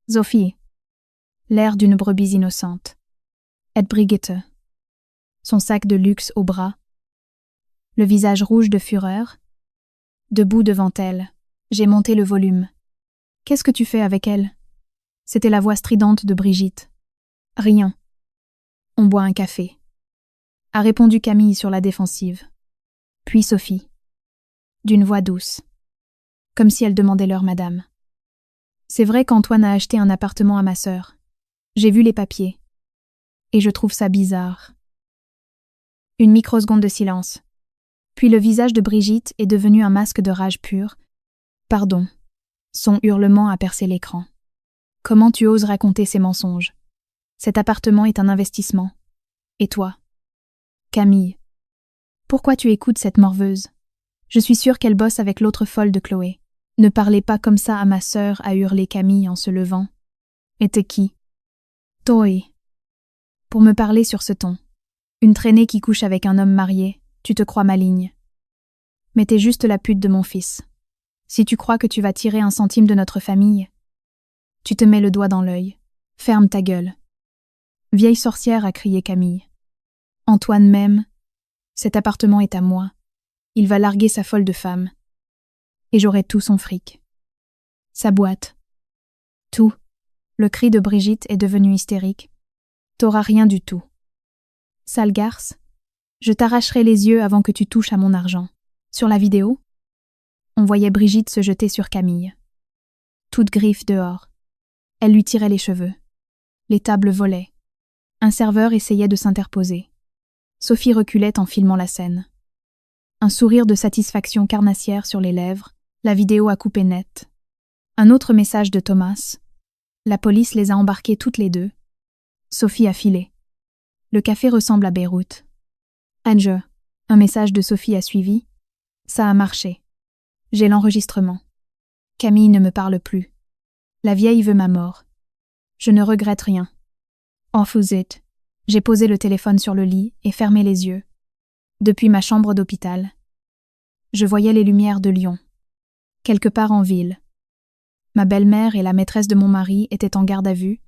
Sophie. L'air d'une brebis innocente. Et Brigitte. Son sac de luxe au bras. Le visage rouge de fureur. Debout devant elle, j'ai monté le volume. Qu'est-ce que tu fais avec elle? C'était la voix stridente de Brigitte. Rien. On boit un café. A répondu Camille sur la défensive. Puis Sophie. D'une voix douce. Comme si elle demandait l'heure, madame. C'est vrai qu'Antoine a acheté un appartement à ma sœur. J'ai vu les papiers. Et je trouve ça bizarre. Une microseconde de silence. Puis le visage de Brigitte est devenu un masque de rage pure. Pardon. Son hurlement a percé l'écran. Comment tu oses raconter ces mensonges? Cet appartement est un investissement. Et toi? Camille. Pourquoi tu écoutes cette morveuse? Je suis sûre qu'elle bosse avec l'autre folle de Chloé. Ne parlez pas comme ça à ma sœur, a hurlé Camille en se levant. Et t'es qui? Toi. Pour me parler sur ce ton. Une traînée qui couche avec un homme marié, tu te crois maligne. Mais t'es juste la pute de mon fils. Si tu crois que tu vas tirer un centime de notre famille, tu te mets le doigt dans l'œil. Ferme ta gueule. Vieille sorcière, a crié Camille. Antoine m'aime. Cet appartement est à moi. Il va larguer sa folle de femme. Et j'aurai tout son fric. Sa boîte. Tout. Le cri de Brigitte est devenu hystérique. T'auras rien du tout. Sale garce. Je t'arracherai les yeux avant que tu touches à mon argent. Sur la vidéo, on voyait Brigitte se jeter sur Camille. Toute griffe dehors. Elle lui tirait les cheveux. Les tables volaient. Un serveur essayait de s'interposer. Sophie reculait en filmant la scène. Un sourire de satisfaction carnassière sur les lèvres, la vidéo a coupé net. Un autre message de Thomas. La police les a embarquées toutes les deux. Sophie a filé. Le café ressemble à Beyrouth. Ange, un message de Sophie a suivi. Ça a marché. J'ai l'enregistrement. Camille ne me parle plus. La vieille veut ma mort. Je ne regrette rien. Off with it. J'ai posé le téléphone sur le lit et fermé les yeux. Depuis ma chambre d'hôpital. Je voyais les lumières de Lyon. Quelque part en ville. Ma belle-mère et la maîtresse de mon mari étaient en garde à vue,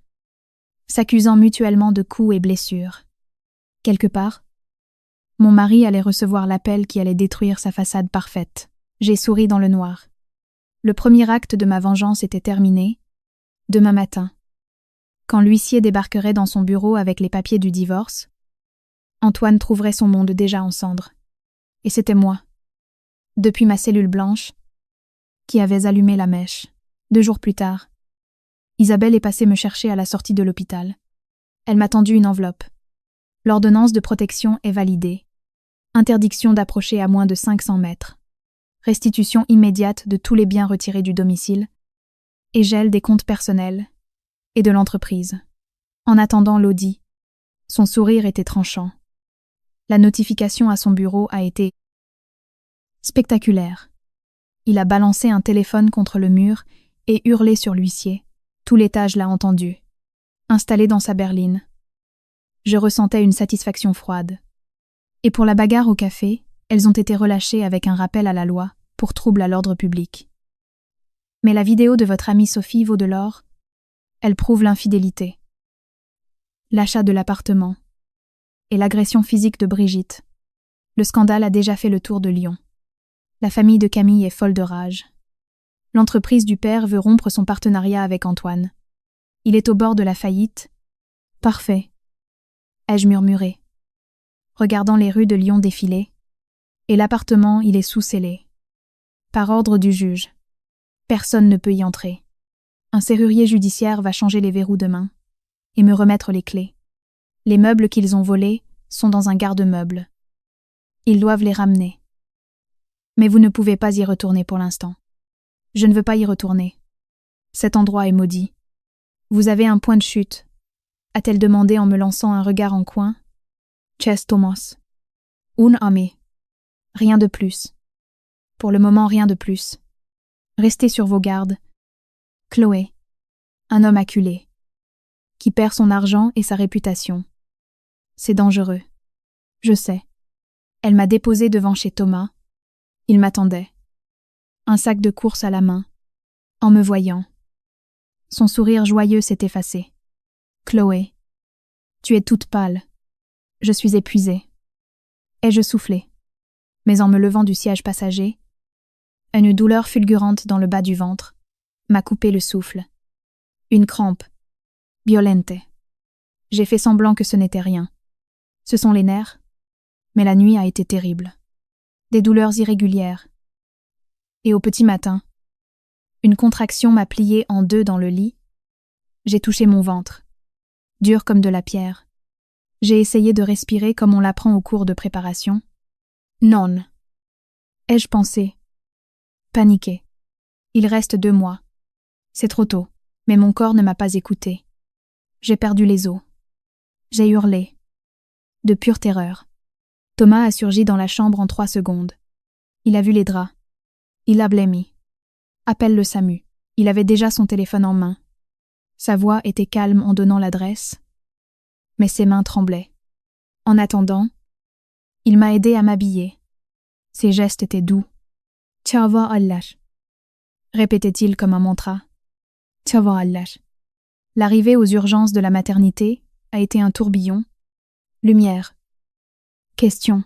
s'accusant mutuellement de coups et blessures. Quelque part, mon mari allait recevoir l'appel qui allait détruire sa façade parfaite. J'ai souri dans le noir. Le premier acte de ma vengeance était terminé. Demain matin, quand l'huissier débarquerait dans son bureau avec les papiers du divorce, Antoine trouverait son monde déjà en cendres. Et c'était moi, depuis ma cellule blanche, qui avait allumé la mèche. 2 jours plus tard, Isabelle est passée me chercher à la sortie de l'hôpital. Elle m'a tendu une enveloppe. L'ordonnance de protection est validée. Interdiction d'approcher à moins de 500 mètres. Restitution immédiate de tous les biens retirés du domicile. Et gel des comptes personnels et de l'entreprise. En attendant l'audit, son sourire était tranchant. La notification à son bureau a été spectaculaire. Il a balancé un téléphone contre le mur et hurlé sur l'huissier. Tout l'étage l'a entendu. Installé dans sa berline. Je ressentais une satisfaction froide. Et pour la bagarre au café, elles ont été relâchées avec un rappel à la loi pour trouble à l'ordre public. Mais la vidéo de votre amie Sophie vaut de l'or. Elle prouve l'infidélité. L'achat de l'appartement. Et l'agression physique de Brigitte. Le scandale a déjà fait le tour de Lyon. La famille de Camille est folle de rage. L'entreprise du père veut rompre son partenariat avec Antoine. Il est au bord de la faillite. Parfait, ai-je murmuré, regardant les rues de Lyon défiler. Et l'appartement, il est sous scellé. Par ordre du juge. Personne ne peut y entrer. Un serrurier judiciaire va changer les verrous demain et me remettre les clés. Les meubles qu'ils ont volés sont dans un garde-meuble. Ils doivent les ramener. Mais vous ne pouvez pas y retourner pour l'instant. Je ne veux pas y retourner. Cet endroit est maudit. Vous avez un point de chute, a-t-elle demandé en me lançant un regard en coin. Chess Thomas. Un ami. Rien de plus. Pour le moment, rien de plus. Restez sur vos gardes. Chloé. Un homme acculé. Qui perd son argent et sa réputation. C'est dangereux. Je sais. Elle m'a déposé devant chez Thomas. Il m'attendait. Un sac de course à la main. En me voyant. Son sourire joyeux s'est effacé. Chloé. Tu es toute pâle. Je suis épuisée. Ai-je soufflé? Mais en me levant du siège passager, une douleur fulgurante dans le bas du ventre m'a coupé le souffle. Une crampe. Violente. J'ai fait semblant que ce n'était rien. Ce sont les nerfs. Mais la nuit a été terrible. Des douleurs irrégulières. Et au petit matin, une contraction m'a pliée en 2 dans le lit. J'ai touché mon ventre. Dur comme de la pierre. J'ai essayé de respirer comme on l'apprend au cours de préparation. Non. Ai-je pensé? Paniqué. Il reste 2 mois. C'est trop tôt, mais mon corps ne m'a pas écouté. J'ai perdu les os. J'ai hurlé. De pure terreur. Thomas a surgi dans la chambre en 3 secondes. Il a vu les draps. Il a blêmi. Appelle le SAMU. Il avait déjà son téléphone en main. Sa voix était calme en donnant l'adresse, mais ses mains tremblaient. En attendant, il m'a aidé à m'habiller. Ses gestes étaient doux. Tchava Allah, répétait-il comme un mantra. Tchava Allah. L'arrivée aux urgences de la maternité a été un tourbillon. Lumière. Question.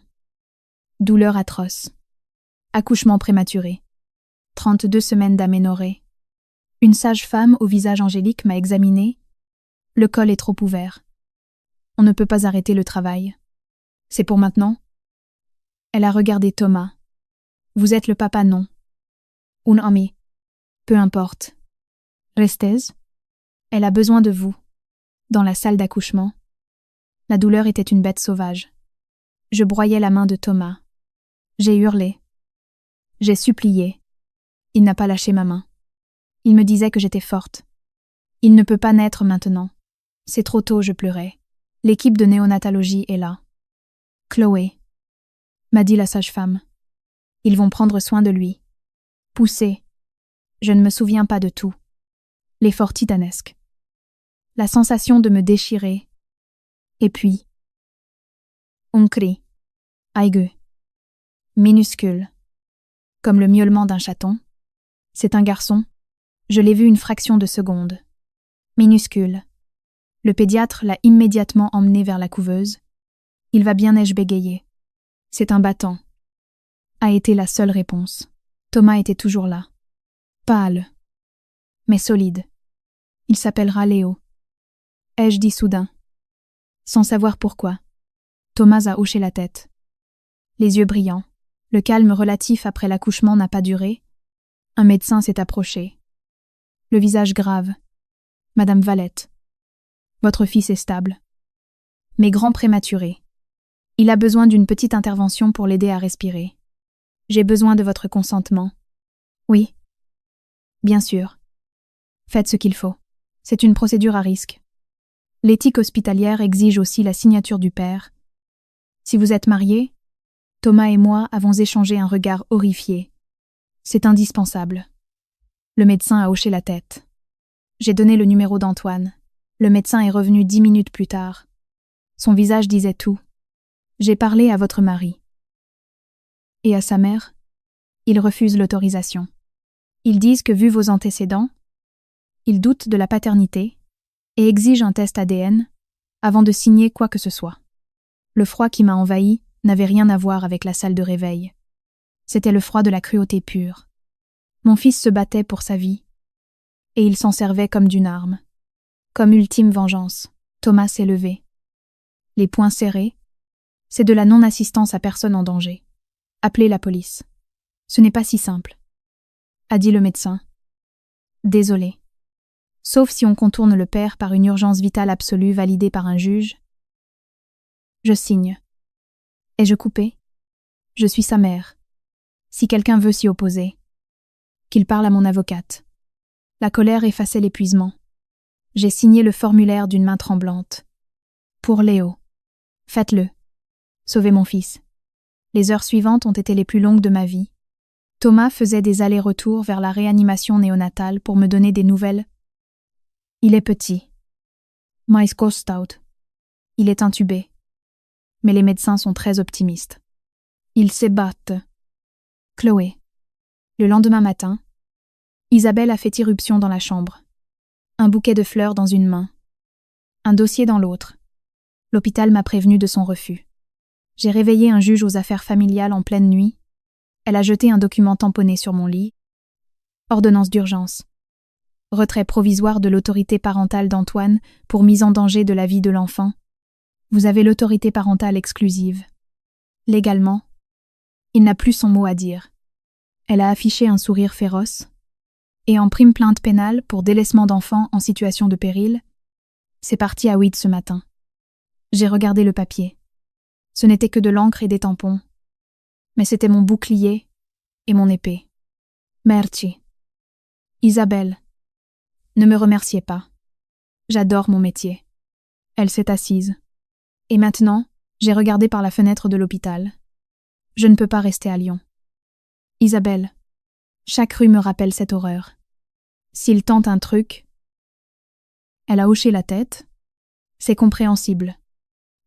Douleur atroce. Accouchement prématuré. 32 semaines d'aménorrhée. Une sage-femme au visage angélique m'a examinée. Le col est trop ouvert. On ne peut pas arrêter le travail. C'est pour maintenant? Elle a regardé Thomas. Vous êtes le papa, non? Un ami. Peu importe. Restez. Elle a besoin de vous. Dans la salle d'accouchement. La douleur était une bête sauvage. Je broyais la main de Thomas. J'ai hurlé. J'ai supplié. Il n'a pas lâché ma main. Il me disait que j'étais forte. Il ne peut pas naître maintenant. C'est trop tôt, je pleurais. L'équipe de néonatologie est là. Chloé, m'a dit la sage-femme. Ils vont prendre soin de lui. Poussé. Je ne me souviens pas de tout. L'effort titanesque. La sensation de me déchirer. Et puis, un cri. Aigu. Minuscule. Comme le miaulement d'un chaton. C'est un garçon. Je l'ai vu une fraction de seconde. Minuscule. Le pédiatre l'a immédiatement emmené vers la couveuse. Il va bien, ai-je bégayé. C'est un battant. A été la seule réponse. Thomas était toujours là. Pâle. Mais solide. Il s'appellera Léo. Ai-je dit soudain. Sans savoir pourquoi. Thomas a hoché la tête. Les yeux brillants. Le calme relatif après l'accouchement n'a pas duré. Un médecin s'est approché. Le visage grave. Madame Valette. Votre fils est stable. Mais grand prématuré. Il a besoin d'une petite intervention pour l'aider à respirer. J'ai besoin de votre consentement. Oui. Bien sûr. Faites ce qu'il faut. C'est une procédure à risque. L'éthique hospitalière exige aussi la signature du père. Si vous êtes mariés, Thomas et moi avons échangé un regard horrifié. C'est indispensable. Le médecin a hoché la tête. J'ai donné le numéro d'Antoine. Le médecin est revenu 10 minutes plus tard. Son visage disait tout. J'ai parlé à votre mari. Et à sa mère? Ils refusent l'autorisation. Ils disent que vu vos antécédents, ils doutent de la paternité et exigent un test ADN avant de signer quoi que ce soit. Le froid qui m'a envahi n'avait rien à voir avec la salle de réveil. C'était le froid de la cruauté pure. Mon fils se battait pour sa vie, et il s'en servait comme d'une arme. Comme ultime vengeance, Thomas s'est levé. Les poings serrés, c'est de la non-assistance à personne en danger. Appelez la police. Ce n'est pas si simple, a dit le médecin. Désolé. Sauf si on contourne le père par une urgence vitale absolue validée par un juge. Je signe. Ai-je coupé? Je suis sa mère. Si quelqu'un veut s'y opposer, qu'il parle à mon avocate. La colère effaçait l'épuisement. J'ai signé le formulaire d'une main tremblante. Pour Léo. Faites-le. Sauvez mon fils. Les heures suivantes ont été les plus longues de ma vie. Thomas faisait des allers-retours vers la réanimation néonatale pour me donner des nouvelles. Il est petit. Mais stout. Il est intubé. Mais les médecins sont très optimistes. Ils s'ébattent. Chloé. Le lendemain matin, Isabelle a fait irruption dans la chambre. Un bouquet de fleurs dans une main. Un dossier dans l'autre. L'hôpital m'a prévenu de son refus. J'ai réveillé un juge aux affaires familiales en pleine nuit. Elle a jeté un document tamponné sur mon lit. Ordonnance d'urgence. Retrait provisoire de l'autorité parentale d'Antoine pour mise en danger de la vie de l'enfant. Vous avez l'autorité parentale exclusive. Légalement, il n'a plus son mot à dire. Elle a affiché un sourire féroce. Et en prime plainte pénale pour délaissement d'enfant en situation de péril, c'est parti à 8 ce matin. J'ai regardé le papier. Ce n'était que de l'encre et des tampons. Mais c'était mon bouclier et mon épée. Merci. Isabelle, ne me remerciez pas. J'adore mon métier. Elle s'est assise. Et maintenant, j'ai regardé par la fenêtre de l'hôpital. Je ne peux pas rester à Lyon. Isabelle, chaque rue me rappelle cette horreur. S'il tente un truc... Elle a hoché la tête. C'est compréhensible.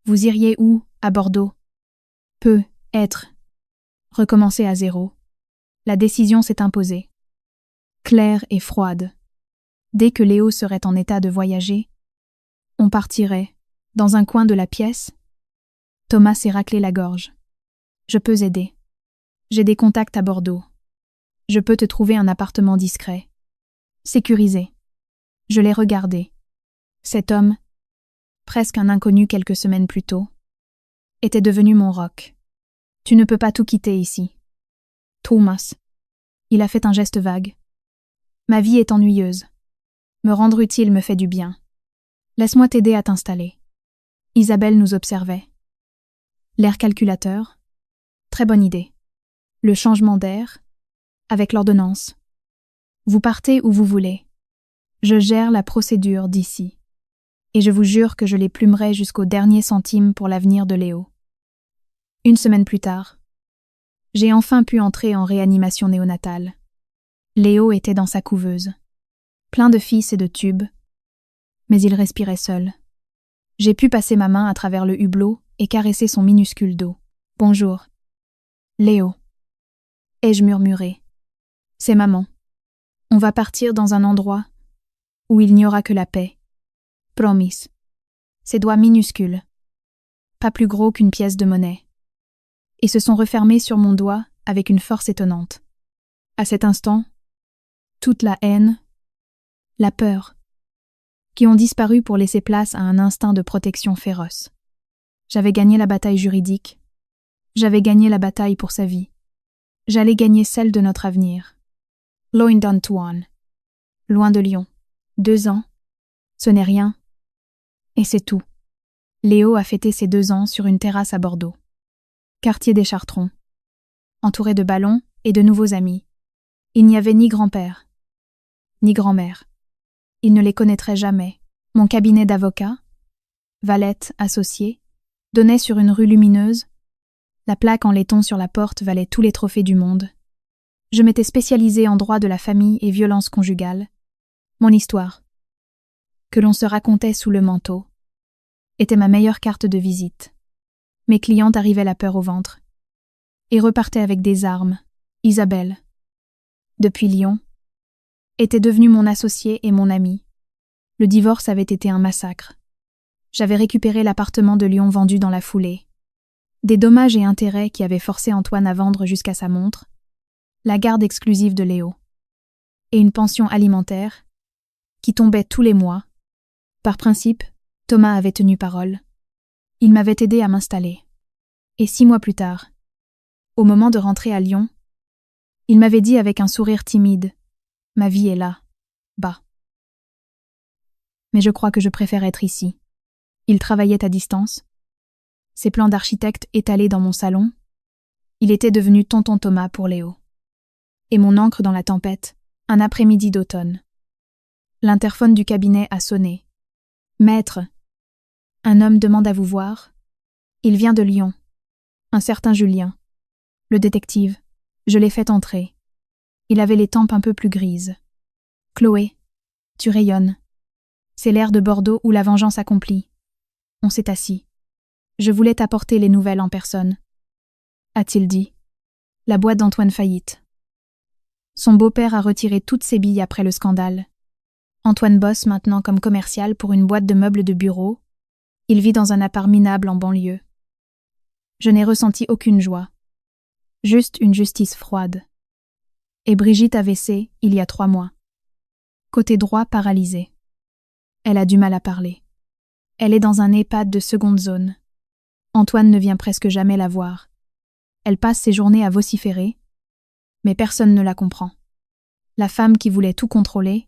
Vous iriez où, à Bordeaux? Peut être. Recommencer à zéro. La décision s'est imposée. Claire et froide. Dès que Léo serait en état de voyager, on partirait, dans un coin de la pièce. Thomas s'est raclé la gorge. Je peux aider. J'ai des contacts à Bordeaux. Je peux te trouver un appartement discret. Sécurisé. Je l'ai regardé. Cet homme, presque un inconnu quelques semaines plus tôt, était devenu mon roc. Tu ne peux pas tout quitter ici. Thomas. Il a fait un geste vague. Ma vie est ennuyeuse. Me rendre utile me fait du bien. Laisse-moi t'aider à t'installer. Isabelle nous observait. L'air calculateur. Très bonne idée. Le changement d'air. Avec l'ordonnance. Vous partez où vous voulez. Je gère la procédure d'ici. Et je vous jure que je les plumerai jusqu'au dernier centime pour l'avenir de Léo. Une semaine plus tard, j'ai enfin pu entrer en réanimation néonatale. Léo était dans sa couveuse. Plein de fils et de tubes. Mais il respirait seul. J'ai pu passer ma main à travers le hublot et caresser son minuscule dos. Bonjour. Léo. Ai-je murmuré. C'est maman. On va partir dans un endroit où il n'y aura que la paix. Promise. Ses doigts minuscules. pas plus gros qu'une pièce de monnaie, et se sont refermés sur mon doigt avec une force étonnante. À cet instant, toute la haine, la peur, qui ont disparu pour laisser place à un instinct de protection féroce. J'avais gagné la bataille juridique, j'avais gagné la bataille pour sa vie. J'allais gagner celle de notre avenir. Loin d'Antoine, loin de Lyon. 2 ans, ce n'est rien, et c'est tout. Léo a fêté ses 2 ans sur une terrasse à Bordeaux. Quartier des Chartrons. Entouré de ballons et de nouveaux amis. Il n'y avait ni grand-père, ni grand-mère. Il ne les connaîtrait jamais. Mon cabinet d'avocat, Valette associé, donnait sur une rue lumineuse. La plaque en laiton sur la porte valait tous les trophées du monde. Je m'étais spécialisée en droit de la famille et violence conjugale. Mon histoire, que l'on se racontait sous le manteau, était ma meilleure carte de visite. Mes clientes arrivaient la peur au ventre et repartaient avec des armes. Isabelle, depuis Lyon, était devenue mon associée et mon amie. Le divorce avait été un massacre. J'avais récupéré l'appartement de Lyon vendu dans la foulée. Des dommages et intérêts qui avaient forcé Antoine à vendre jusqu'à sa montre, la garde exclusive de Léo, et une pension alimentaire qui tombait tous les mois. Par principe, Thomas avait tenu parole. Il m'avait aidé à m'installer. Et 6 mois plus tard, au moment de rentrer à Lyon, il m'avait dit avec un sourire timide « Ma vie est là, bas. » Mais je crois que je préfère être ici. Il travaillait à distance. Ses plans d'architecte étalés dans mon salon. Il était devenu tonton Thomas pour Léo. Et mon encre dans la tempête, un après-midi d'automne. L'interphone du cabinet a sonné. « Maître, un homme demande à vous voir. Il vient de Lyon. Un certain Julien. Le détective. Je l'ai fait entrer. Il avait les tempes un peu plus grises. Chloé, tu rayonnes. C'est l'air de Bordeaux où la vengeance accomplit. » On s'est assis. Je voulais t'apporter les nouvelles en personne. A-t-il dit. La boîte d'Antoine faillite. Son beau-père a retiré toutes ses billes après le scandale. Antoine bosse maintenant comme commercial pour une boîte de meubles de bureau. Il vit dans un appart minable en banlieue. Je n'ai ressenti aucune joie. Juste une justice froide. Et Brigitte AVC, il y a 3 mois. Côté droit paralysé. Elle a du mal à parler. Elle est dans un EHPAD de seconde zone. Antoine ne vient presque jamais la voir. Elle passe ses journées à vociférer, mais personne ne la comprend. La femme qui voulait tout contrôler,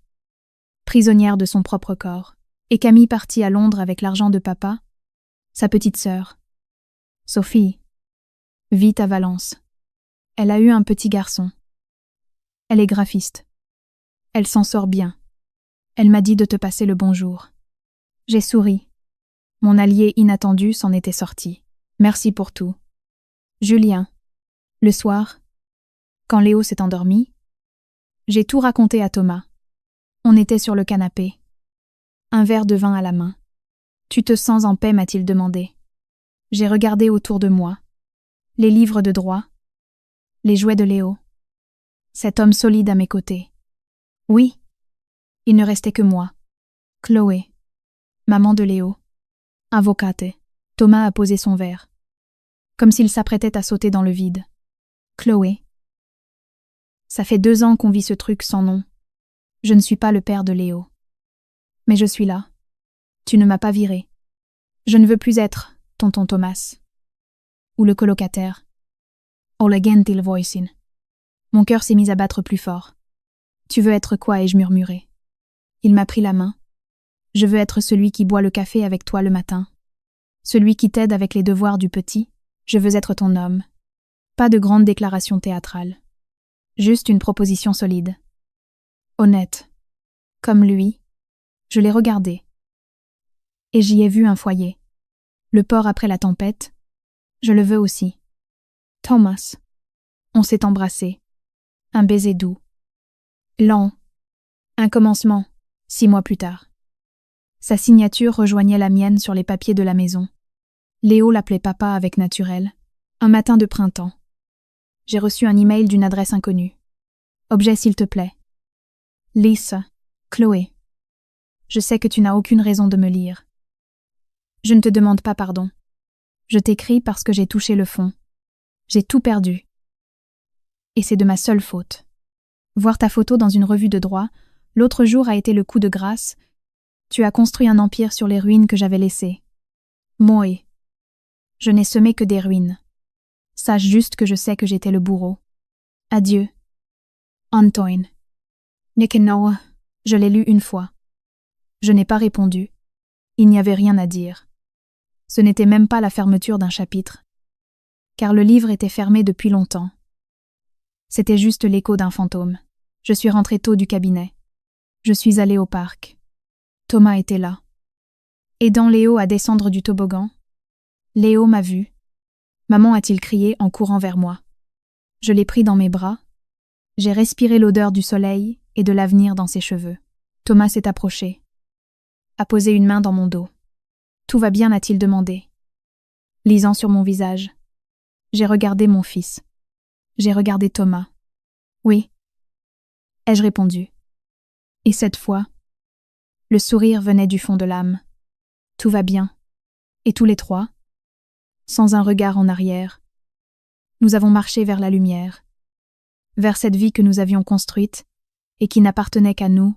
prisonnière de son propre corps, et Camille partie à Londres avec l'argent de papa, sa petite sœur. Sophie vit à Valence. Elle a eu un petit garçon. Elle est graphiste. Elle s'en sort bien. Elle m'a dit de te passer le bonjour. J'ai souri. Mon allié inattendu s'en était sorti. Merci pour tout. Julien. Le soir, quand Léo s'est endormi, j'ai tout raconté à Thomas. On était sur le canapé. Un verre de vin à la main. Tu te sens en paix, m'a-t-il demandé. J'ai regardé autour de moi. Les livres de droit. Les jouets de Léo. Cet homme solide à mes côtés. Oui. Il ne restait que moi. Chloé. Maman de Léo. Avocate. Thomas a posé son verre. Comme s'il s'apprêtait à sauter dans le vide. Chloé. Ça fait 2 ans qu'on vit ce truc sans nom. Je ne suis pas le père de Léo. Mais je suis là. Tu ne m'as pas viré. Je ne veux plus être tonton Thomas. Ou le colocataire. Ole gentil voisin. Mon cœur s'est mis à battre plus fort. Tu veux être quoi, ai-je murmuré. Il m'a pris la main. Je veux être celui qui boit le café avec toi le matin. Celui qui t'aide avec les devoirs du petit. Je veux être ton homme. Pas de grande déclaration théâtrale. Juste une proposition solide. Honnête. Comme lui. Je l'ai regardé. Et j'y ai vu un foyer. Le port après la tempête. Je le veux aussi. Thomas. On s'est embrassés. Un baiser doux. Lent. Un commencement, 6 mois plus tard. Sa signature rejoignait la mienne sur les papiers de la maison. Léo l'appelait papa avec naturel. Un matin de printemps. J'ai reçu un email d'une adresse inconnue. Objet s'il te plaît. Lisa, Chloé. Je sais que tu n'as aucune raison de me lire. Je ne te demande pas pardon. Je t'écris parce que j'ai touché le fond. J'ai tout perdu. Et c'est de ma seule faute. Voir ta photo dans une revue de droit, l'autre jour a été le coup de grâce. Tu as construit un empire sur les ruines que j'avais laissées. Moi, je n'ai semé que des ruines. Sache juste que je sais que j'étais le bourreau. Adieu. Antoine. Nickenoa. Je l'ai lu une fois. Je n'ai pas répondu. Il n'y avait rien à dire. Ce n'était même pas la fermeture d'un chapitre, car le livre était fermé depuis longtemps. C'était juste l'écho d'un fantôme. Je suis rentrée tôt du cabinet. Je suis allée au parc. Thomas était là. Aidant Léo à descendre du toboggan. Léo m'a vue. Maman, a-t-il crié en courant vers moi. Je l'ai pris dans mes bras. J'ai respiré l'odeur du soleil et de l'avenir dans ses cheveux. Thomas s'est approché. A posé une main dans mon dos. Tout va bien, a-t-il demandé. Lisant sur mon visage. J'ai regardé mon fils. J'ai regardé Thomas. Oui. Ai-je répondu. Et cette fois, le sourire venait du fond de l'âme. Tout va bien. Et tous les trois, sans un regard en arrière, nous avons marché vers la lumière, vers cette vie que nous avions construite et qui n'appartenait qu'à nous